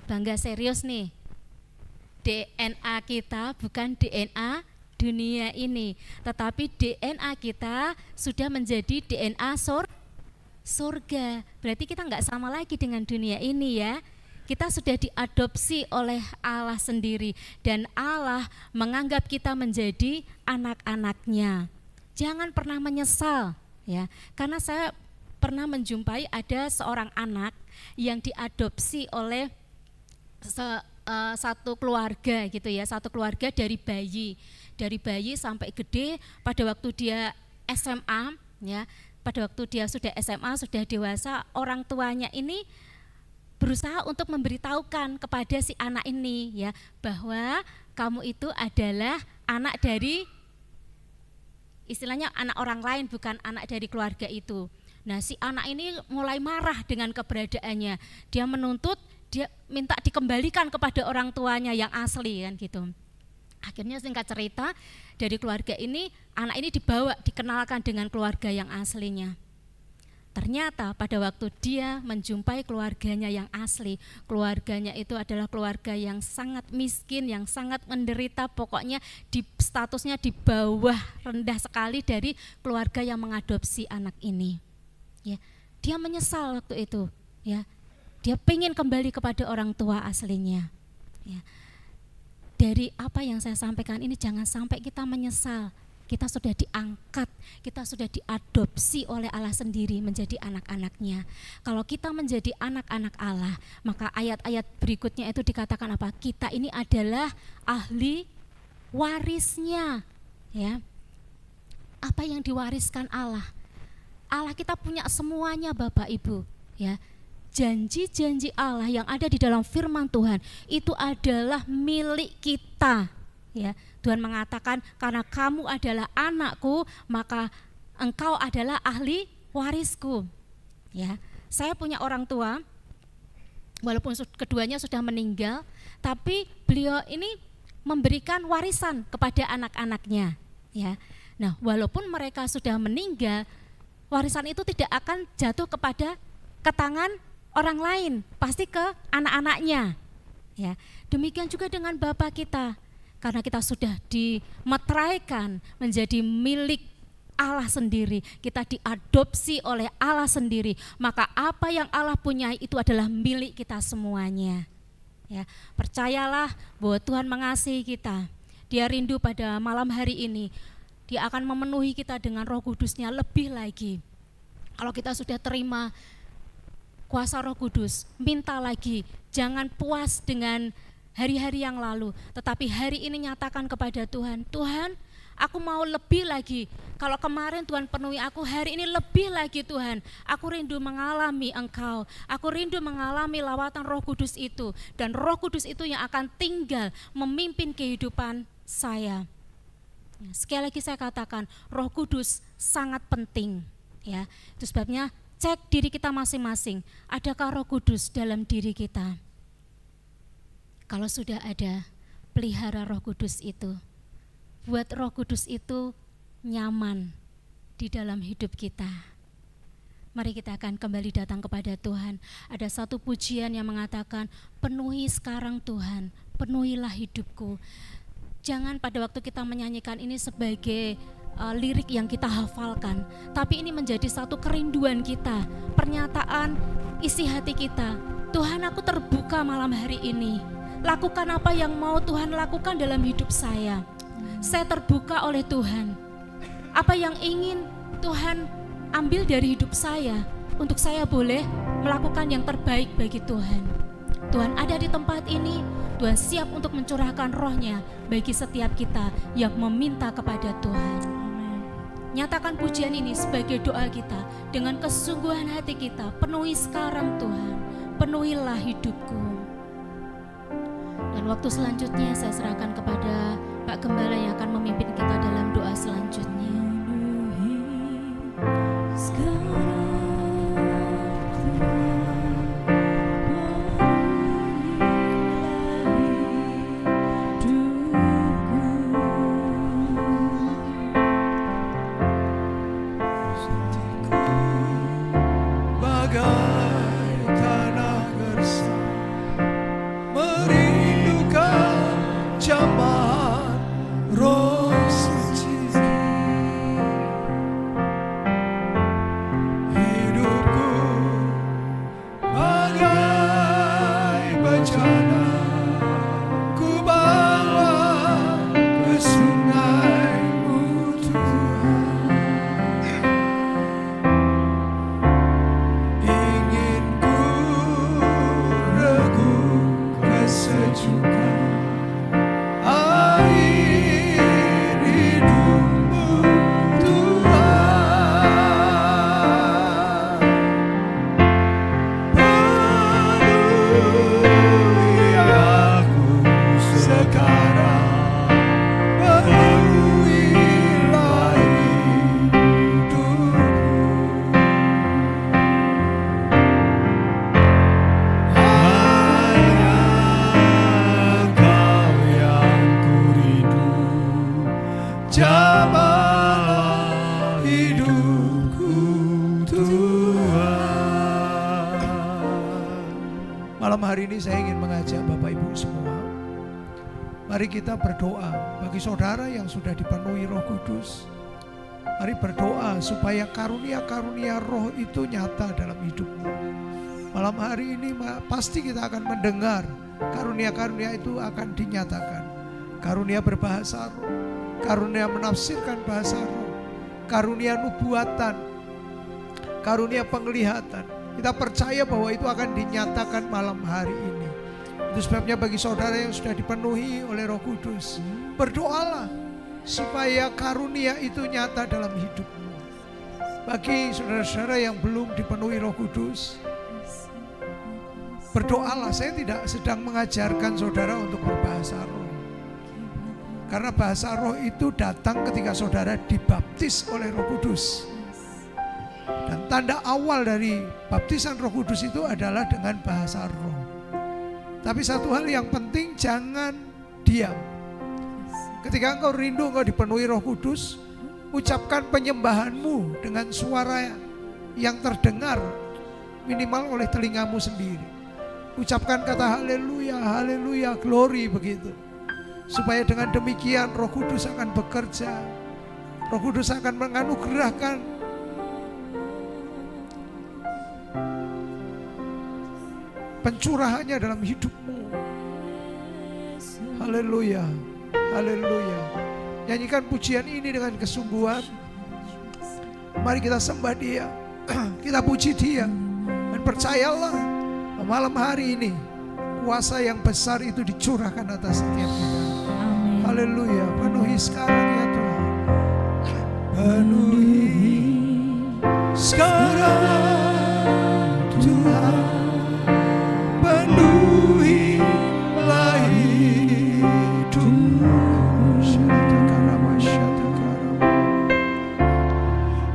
bangga serius nih. DNA kita bukan DNA dunia ini, tetapi DNA kita sudah menjadi DNA surga. Berarti kita nggak sama lagi dengan dunia ini, ya. Kita sudah diadopsi oleh Allah sendiri dan Allah menganggap kita menjadi anak-anaknya. Jangan pernah menyesal, ya, karena saya pernah menjumpai ada seorang anak yang diadopsi oleh satu keluarga gitu ya, satu keluarga dari bayi sampai gede. Pada waktu dia SMA ya, pada waktu dia sudah SMA, sudah dewasa, orang tuanya ini berusaha untuk memberitahukan kepada si anak ini ya, bahwa kamu itu adalah anak dari, istilahnya anak orang lain, bukan anak dari keluarga itu. Nah, si anak ini mulai marah dengan keberadaannya. Dia menuntut, dia minta dikembalikan kepada orang tuanya yang asli kan gitu. Akhirnya singkat cerita, dari keluarga ini, anak ini dibawa, dikenalkan dengan keluarga yang aslinya. Ternyata pada waktu dia menjumpai keluarganya yang asli, keluarganya itu adalah keluarga yang sangat miskin, yang sangat menderita, pokoknya statusnya di bawah, rendah sekali dari keluarga yang mengadopsi anak ini. Ya, dia menyesal waktu itu, ya. Dia pengen kembali kepada orang tua aslinya. Ya. Dari apa yang saya sampaikan ini, jangan sampai kita menyesal. Kita sudah diangkat, kita sudah diadopsi oleh Allah sendiri menjadi anak-anaknya. Kalau kita menjadi anak-anak Allah, maka ayat-ayat berikutnya itu dikatakan apa? Kita ini adalah ahli warisnya. Ya. Apa yang diwariskan Allah? Allah kita punya semuanya Bapak Ibu. Ya. Janji-janji Allah yang ada di dalam firman Tuhan itu adalah milik kita. Ya, Tuhan mengatakan karena kamu adalah anakku, maka engkau adalah ahli warisku. Ya, saya punya orang tua, walaupun keduanya sudah meninggal, tapi beliau ini memberikan warisan kepada anak-anaknya. Ya, nah walaupun mereka sudah meninggal, warisan itu tidak akan jatuh ke tangan orang lain, pasti ke anak-anaknya. Ya, demikian juga dengan Bapak kita. Karena kita sudah dimeteraikan menjadi milik Allah sendiri, kita diadopsi oleh Allah sendiri, maka apa yang Allah punya itu adalah milik kita semuanya. Ya, percayalah bahwa Tuhan mengasihi kita. Dia rindu pada malam hari ini, Dia akan memenuhi kita dengan Roh Kudus-Nya lebih lagi. Kalau kita sudah terima kuasa Roh Kudus, minta lagi, jangan puas dengan hari-hari yang lalu, tetapi hari ini nyatakan kepada Tuhan, Tuhan, aku mau lebih lagi. Kalau kemarin Tuhan penuhi aku, hari ini lebih lagi Tuhan. Aku rindu mengalami Engkau, aku rindu mengalami lawatan Roh Kudus itu, dan Roh Kudus itu yang akan tinggal memimpin kehidupan saya. Sekali lagi saya katakan, Roh Kudus sangat penting. Ya, itu sebabnya cek diri kita masing-masing, adakah Roh Kudus dalam diri kita? Kalau sudah ada, pelihara Roh Kudus itu. Buat Roh Kudus itu nyaman di dalam hidup kita. Mari kita akan kembali datang kepada Tuhan. Ada satu pujian yang mengatakan, penuhi sekarang Tuhan, penuhilah hidupku. Jangan pada waktu kita menyanyikan ini sebagai lirik yang kita hafalkan, tapi ini menjadi satu kerinduan kita, pernyataan isi hati kita. Tuhan, aku terbuka malam hari ini. Lakukan apa yang mau Tuhan lakukan dalam hidup saya. Saya terbuka oleh Tuhan. Apa yang ingin Tuhan ambil dari hidup saya, untuk saya boleh melakukan yang terbaik bagi Tuhan. Tuhan ada di tempat ini, Tuhan siap untuk mencurahkan Roh-Nya bagi setiap kita yang meminta kepada Tuhan. Nyatakan pujian ini sebagai doa kita dengan kesungguhan hati kita. Penuhi sekarang Tuhan, penuhilah hidupku. Dan waktu selanjutnya saya serahkan kepada Pak Gembala yang akan memimpin kita dalam doa selanjutnya. Roh suci hidupku Tuhan. Malam hari ini saya ingin mengajak Bapak Ibu semua, mari kita berdoa bagi saudara yang sudah dipenuhi Roh Kudus. Mari berdoa supaya karunia-karunia roh itu nyata dalam hidupmu. Malam hari ini pasti kita akan mendengar karunia-karunia itu akan dinyatakan. Karunia berbahasa roh, karunia menafsirkan bahasa roh, karunia nubuatan, karunia penglihatan. Kita percaya bahwa itu akan dinyatakan malam hari ini. Itu sebabnya bagi saudara yang sudah dipenuhi oleh Roh Kudus, berdoalah supaya karunia itu nyata dalam hidupmu. Bagi saudara-saudara yang belum dipenuhi Roh Kudus, berdoalah. Saya tidak sedang mengajarkan saudara untuk berbahasa roh, karena bahasa roh itu datang ketika saudara dibaptis oleh Roh Kudus. Dan tanda awal dari baptisan Roh Kudus itu adalah dengan bahasa roh. Tapi satu hal yang penting, jangan diam. Ketika engkau rindu, engkau dipenuhi Roh Kudus, ucapkan penyembahanmu dengan suara yang terdengar minimal oleh telingamu sendiri. Ucapkan kata haleluya, haleluya, glory begitu. Supaya dengan demikian Roh Kudus akan bekerja. Roh Kudus akan menganugerahkan pencurahannya dalam hidupmu. Haleluya, haleluya. Nyanyikan pujian ini dengan kesungguhan. Mari kita sembah Dia, kita puji Dia. Dan percayalah, malam hari ini kuasa yang besar itu dicurahkan atas setiap kita. Haleluya. Penuhi sekarang ya Tuhan. Penuhi sekarang Tuhan. Penuhilah hidupku.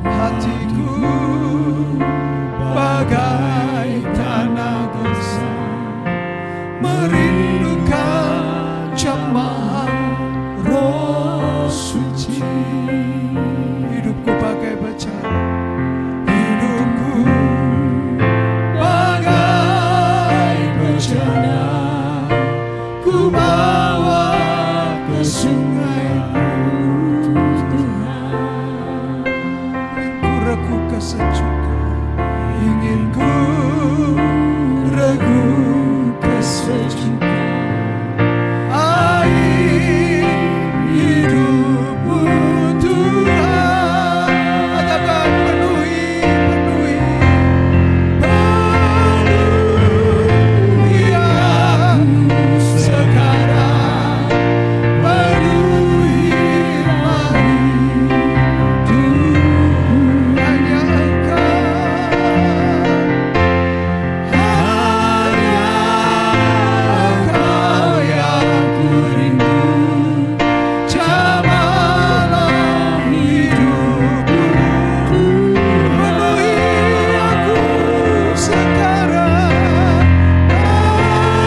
Hatiku bagai tanah gersang, merindukan jemaat Roh Suci. Hidupku bagai bejana, hidupku bagai bejana, ku bawa ke sungai-Mu Tuhan. Ku regu kesejukan, ingin ku regu kesejukan. Air hidupmu Tuhan. Katakan penuhi, penuhi, penuhi aku sekarang. Penuhilah hidupku. Hanya Engkau yang ku rindu. Jamalah hidupku. Penuhi aku sekarang. Penuhi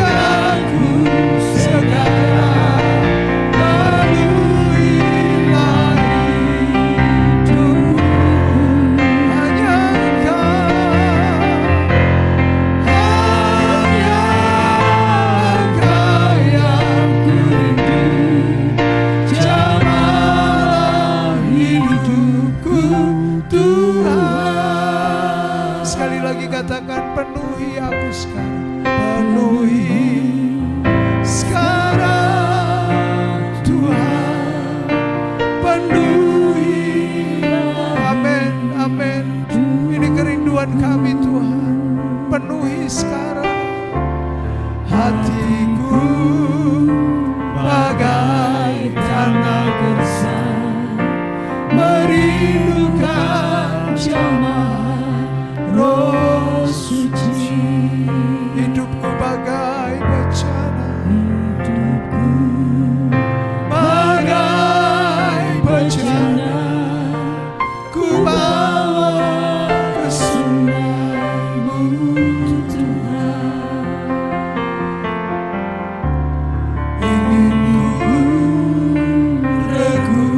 aku sekarang. Penuhilah hidupku. Hanya Engkau. Hanya Engkau yang ku rindu. Jamalah hidupku Tuhan. Sekali lagi katakan, penuhi aku sekarang. Penuhi sekarang Tuhan. Penuhi. Amin, amin. Ini kerinduan kami Tuhan. Penuhi sekarang. Hatiku bagai tanah gersang, merindukan jamaah Roh Suci. Hidupku bagai bejana, hidupku bagai bejana, ku bawa ke sungai-Mu Tuhan. Ingin ku regu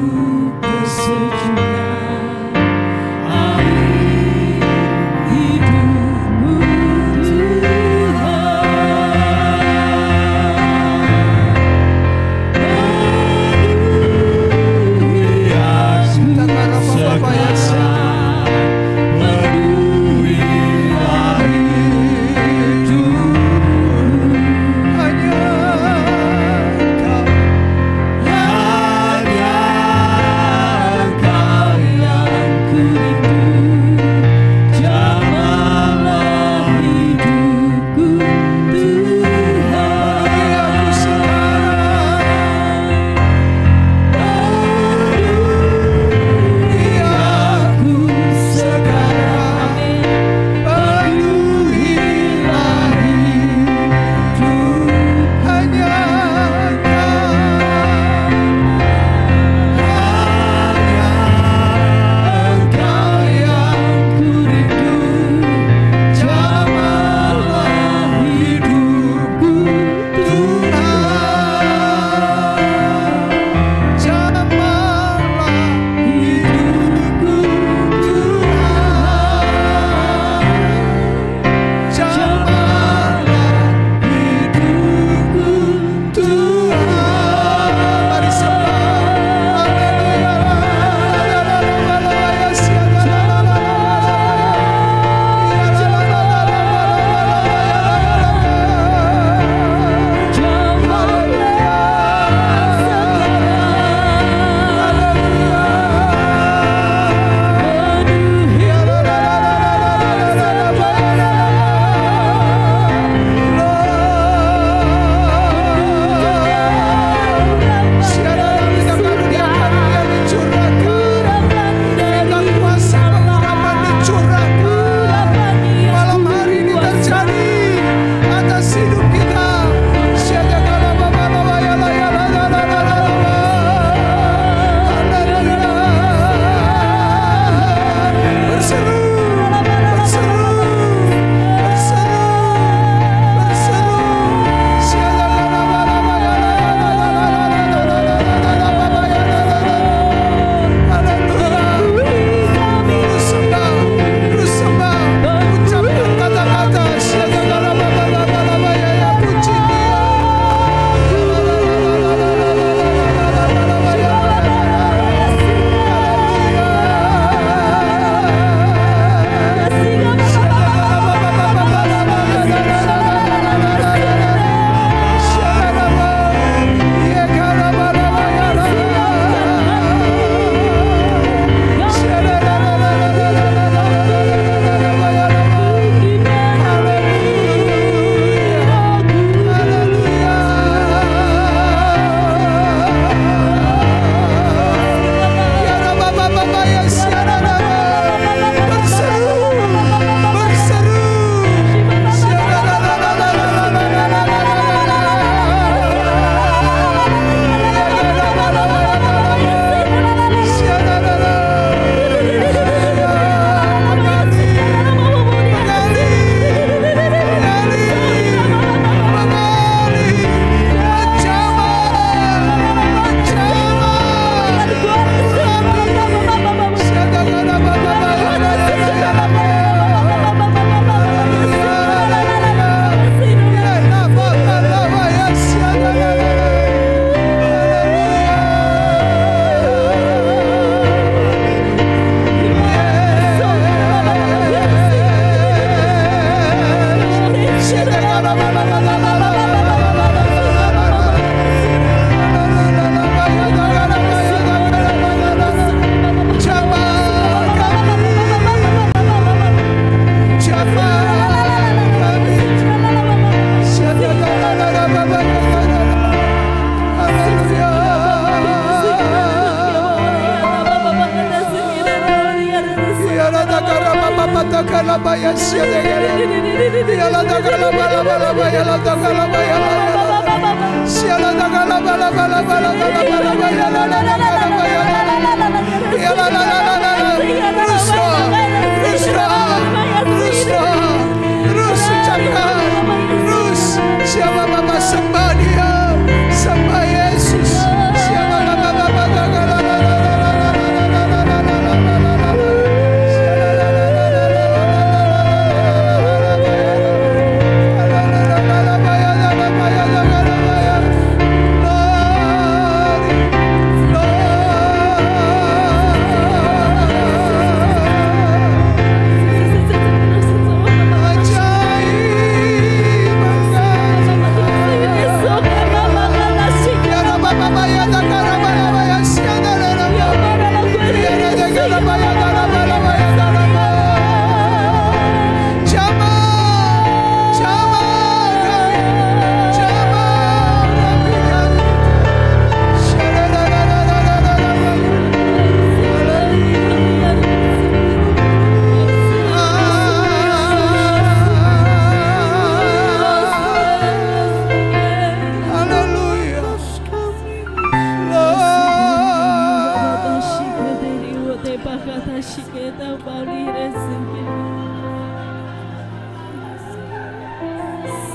kata shiketa bali resenge.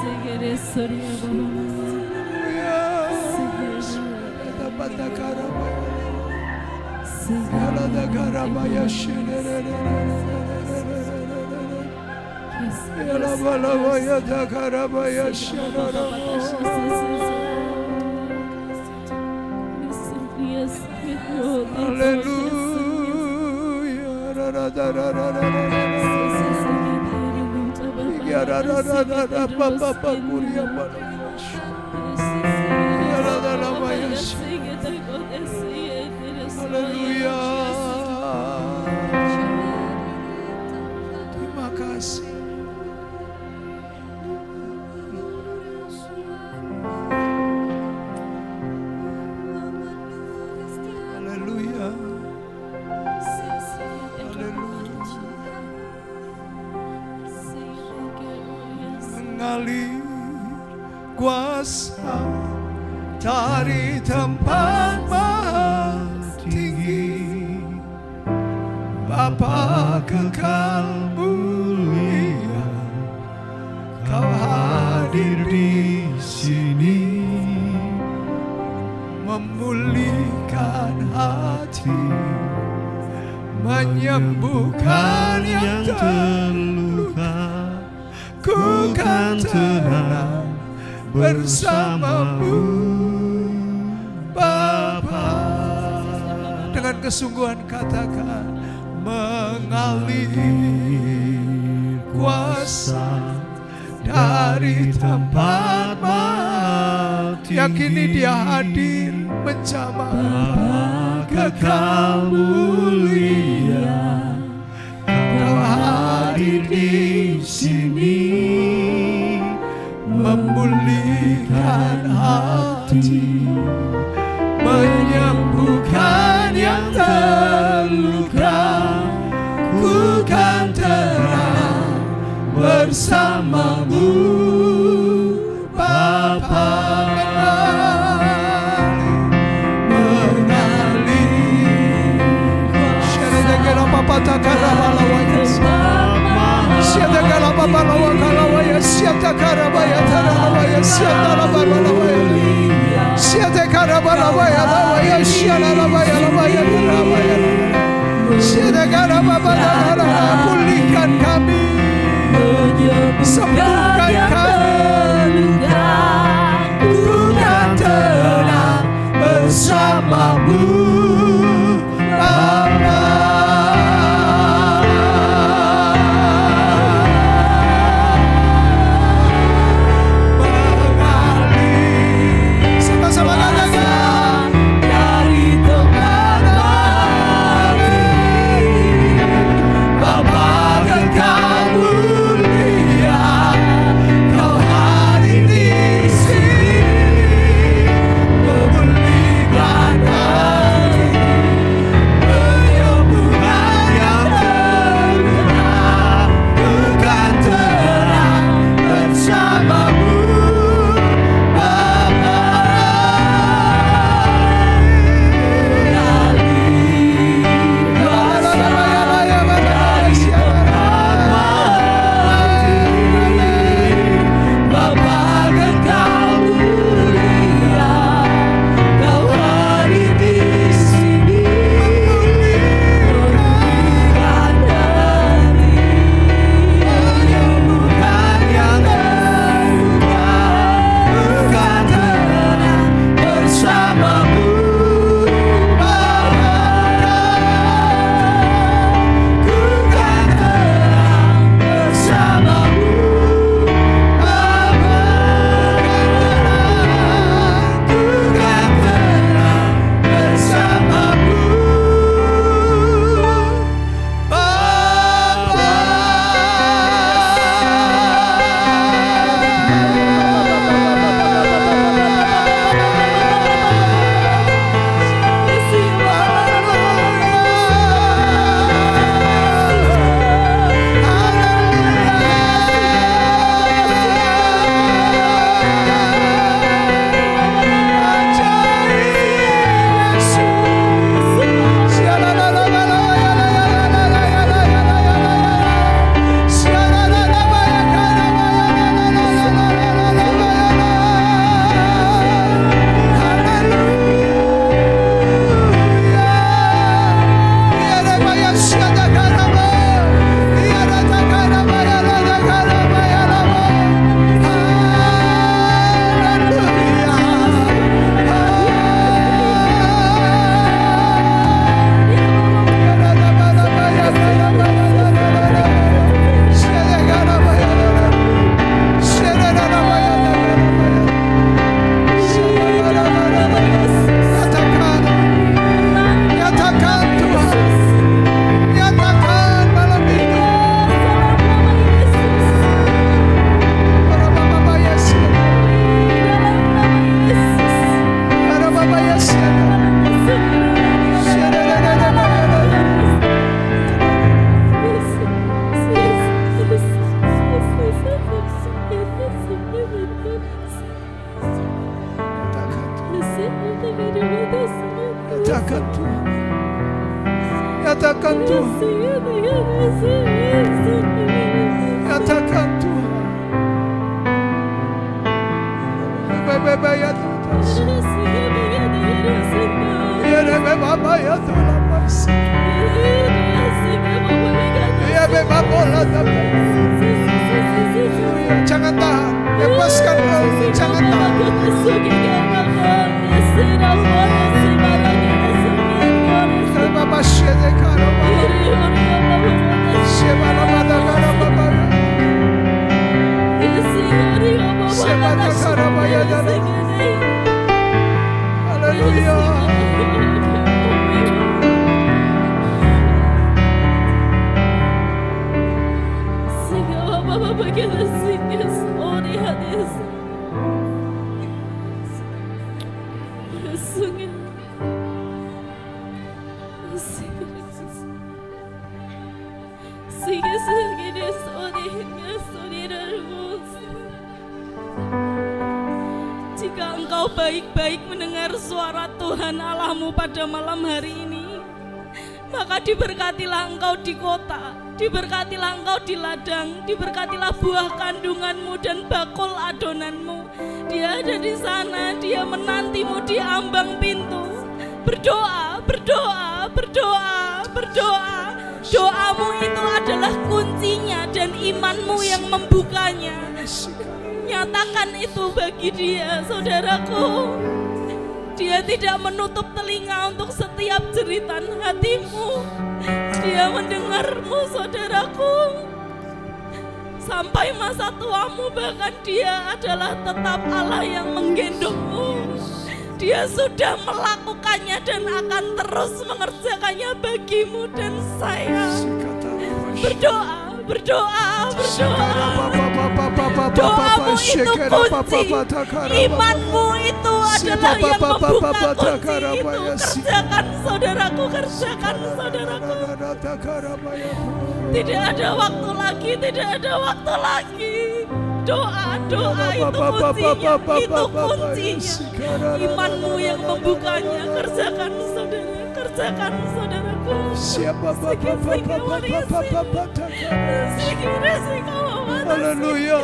Segere soria baba. Haleluya. Terima kasih. Haleluya. Mengalir kuasa dari tempat maha tinggi, Bapa kekal mulia, Kau hadir di sini, memulihkan hati, menyembuhkan yang terluka. Ku kan tenang bersamamu, Bapa. Dengan kesungguhan katakan, mengalir kuasa dari tempat mati. Yakini Dia hadir menjamah, Bapa kekal mulia, Kau hadir di sini, memulihkan hati, menyembuhkan yang terluka. Ku kan tenang bersamamu, Bapa. Mengalir Syadagala Bapa Takara Balawaya, Syadagala Bapa Lawaya, Syadagara Baya Tarawaya, Syadagala Balawaya, Syadagara Balawaya, Lawaya, Syadagala Baya Lawaya, Tarawaya, Syadagala Bapa Tarawaya. Pulihkan kami, sembuhkan kami, ku kan tenang bersamamu, Bapa. Sama-sama katakan, dari tempat Nyatakan Tuhan. Nyatakan Tuhan. Bebe ya Tuhan. Ya bebe baba ya Tuhan. Ya bebe bola Tuhan. Jangan tahan, lepaskan roh, jangan tahan. Baba syede karo baba. Shebala bada karo baba. Shebala karo baya dada. Haleluya. Jika engkau baik-baik mendengar suara Tuhan Allahmu pada malam hari ini, maka diberkatilah engkau di kota, diberkatilah engkau di ladang, diberkatilah buah kandunganmu dan bakul adonanmu. Dia ada di sana, dia menantimu di ambang pintu. Berdoa, berdoa, berdoa, berdoa. Doamu itu adalah kuncinya dan imanmu yang membukanya. Nyatakan itu bagi dia, saudaraku. Dia tidak menutup telinga untuk setiap jeritan hatimu. Dia mendengarmu, saudaraku. Sampai masa tuamu, bahkan dia adalah tetap Allah yang menggendongmu. Dia sudah melakukannya dan akan terus mengerjakannya bagimu dan saya. Berdoa, berdoa, berdoa. Doamu itu kunci, imanmu itu adalah yang membuka kunci itu. Kerjakan saudaraku, kerjakan saudaraku. Tidak ada waktu lagi, tidak ada waktu lagi. Doa, doa itu kuncinya, itu kuncinya. Imanmu yang membukanya. Kerjakan saudara, kerjakan saudaraku. Haleluya.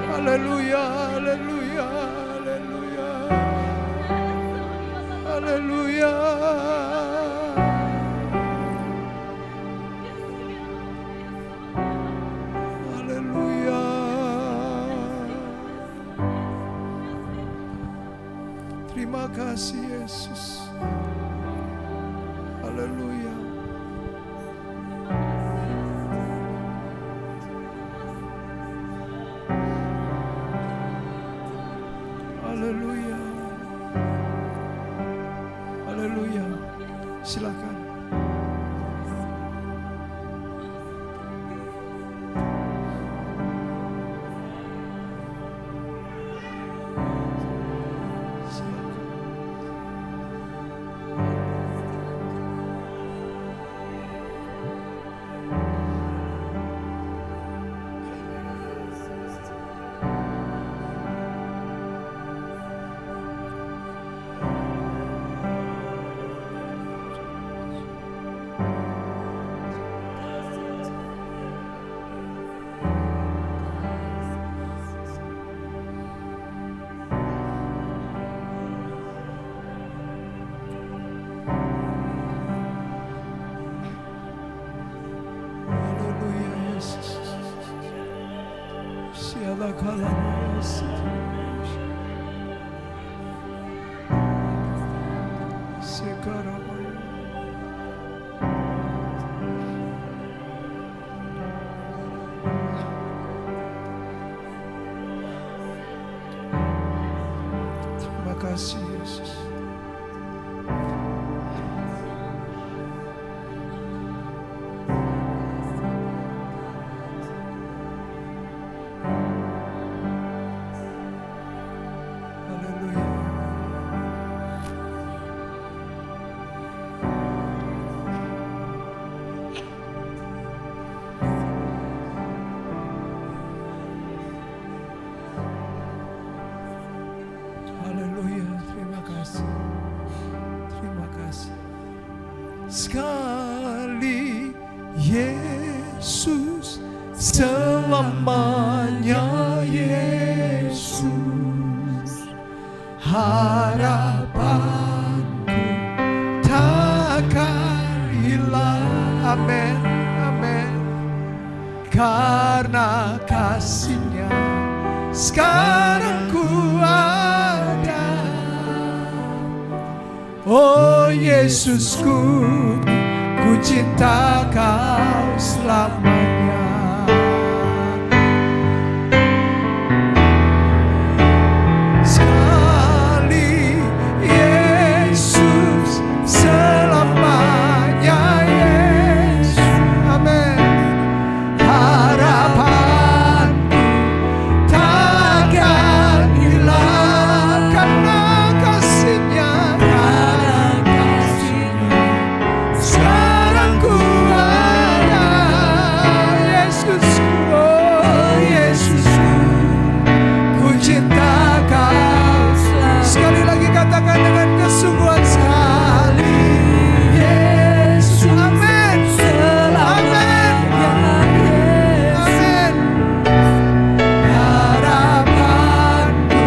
Haleluya, haleluya, haleluya, haleluya. Haleluya. Terima kasih Yesus. Haleluya. Haleluya. Haleluya. Silakan. Terima kasih Yesus. Sekali Yesus, selamanya Yesus, harapanku takkan hilang. Amin, amin. Karena kasih-Nya sekarang ku ada. Oh Yesusku, ku cinta Kau selamanya. Sekali Yesus, selamanya Yesus. Amin. Harapanku takkan hilang karena kasih-Nya. Sekali lagi katakan dengan kesungguhan, sekali Yesus. Amin. Amin. Amin. Harapanku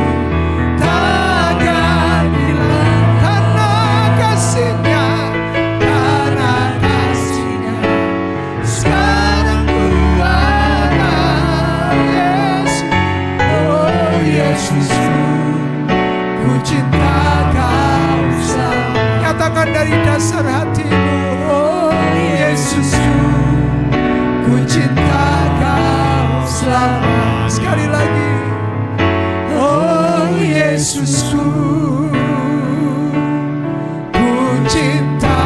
takkan hilang karena kasih-Nya, karena kasih-Nya sekarang ku ada. Yesus, oh Yesusku, ku cinta Kau selalu. Katakan dari dasar hatimu, oh Yesusku, ku cinta Kau selalu. Sekali lagi, oh Yesusku, ku cinta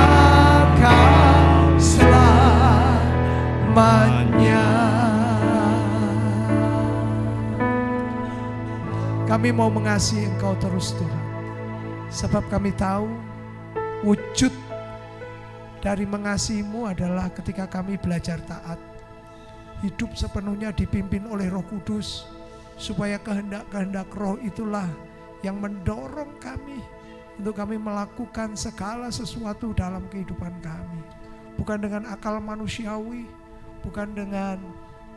Kau selamanya. Kami mau mengasihi Engkau terus Tuhan, sebab kami tahu wujud dari mengasihi-Mu adalah ketika kami belajar taat, hidup sepenuhnya dipimpin oleh Roh Kudus, supaya kehendak-kehendak Roh itulah yang mendorong kami untuk kami melakukan segala sesuatu dalam kehidupan kami, bukan dengan akal manusiawi, bukan dengan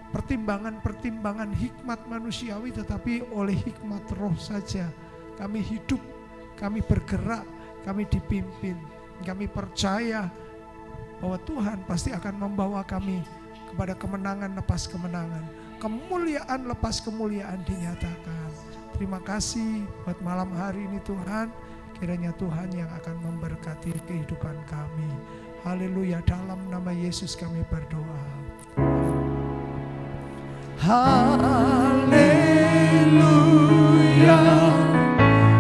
pertimbangan-pertimbangan hikmat manusiawi, tetapi oleh hikmat Roh saja kami hidup, kami bergerak, kami dipimpin. Kami percaya bahwa Tuhan pasti akan membawa kami kepada kemenangan lepas kemenangan, kemuliaan lepas kemuliaan dinyatakan. Terima kasih buat malam hari ini Tuhan, kiranya Tuhan yang akan memberkati kehidupan kami. Haleluya, dalam nama Yesus kami berdoa. Haleluya,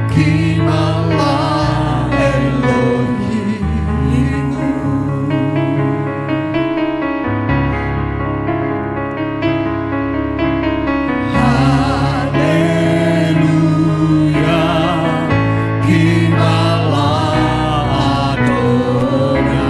Kimala Elohimu. Haleluya, Kimala Adonai.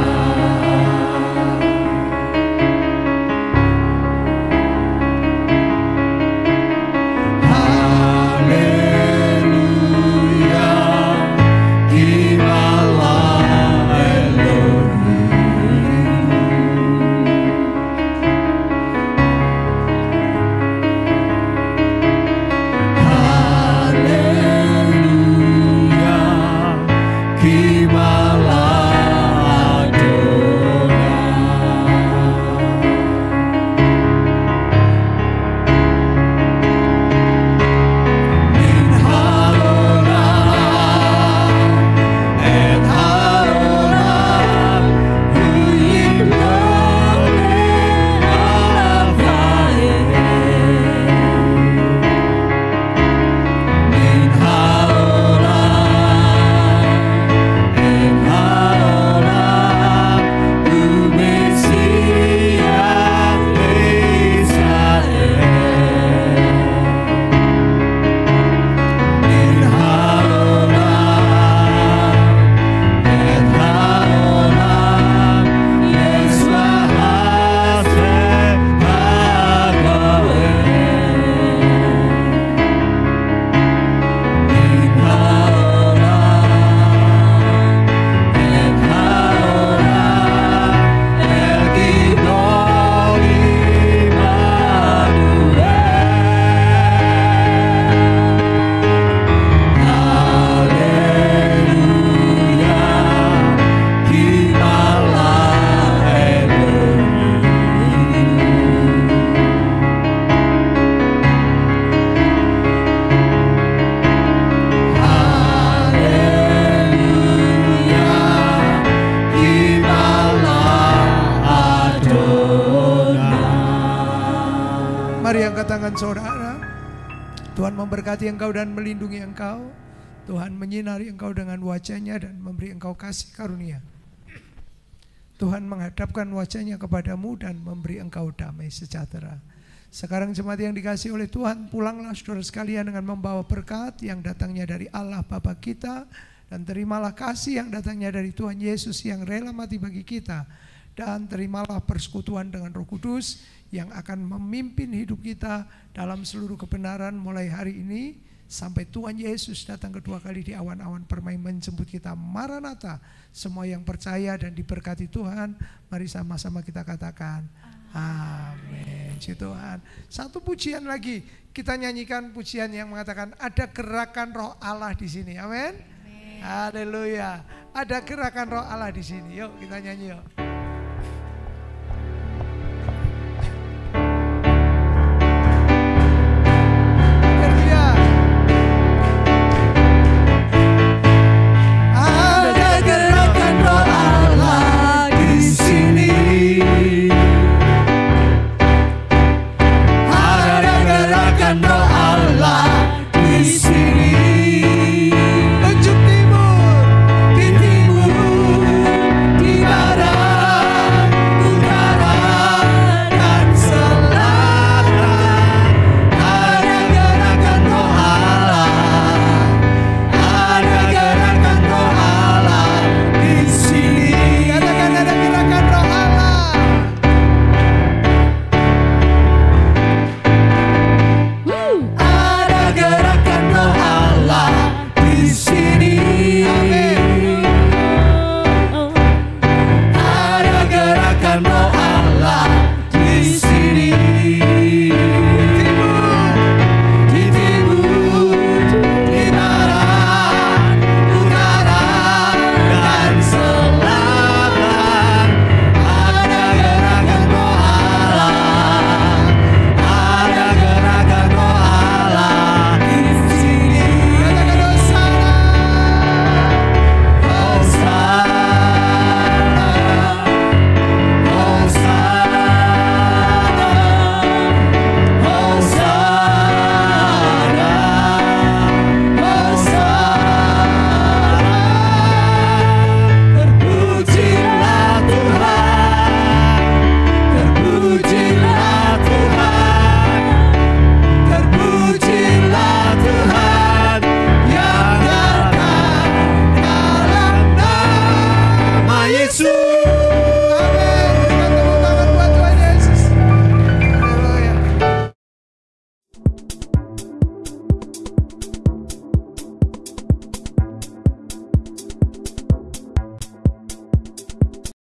Mari angkat tangan saudara. Tuhan memberkati engkau dan melindungi engkau. Tuhan menyinari engkau dengan wajah-Nya dan memberi engkau kasih karunia. Tuhan menghadapkan wajah-Nya kepadamu dan memberi engkau damai sejahtera. Sekarang jemaat yang dikasihi oleh Tuhan, pulanglah saudara sekalian dengan membawa berkat yang datangnya dari Allah Bapa kita. Dan terimalah kasih yang datangnya dari Tuhan Yesus yang rela mati bagi kita. Dan terimalah persekutuan dengan Roh Kudus yang akan memimpin hidup kita dalam seluruh kebenaran mulai hari ini sampai Tuhan Yesus datang kedua kali di awan-awan permai menjemput kita. Maranatha, semua yang percaya dan diberkati Tuhan, mari sama-sama kita katakan amin. Puji Tuhan. Satu pujian lagi, kita nyanyikan pujian yang mengatakan ada gerakan Roh Allah di sini. Amin. Haleluya. Ada gerakan Roh Allah di sini. Yuk kita nyanyi yuk.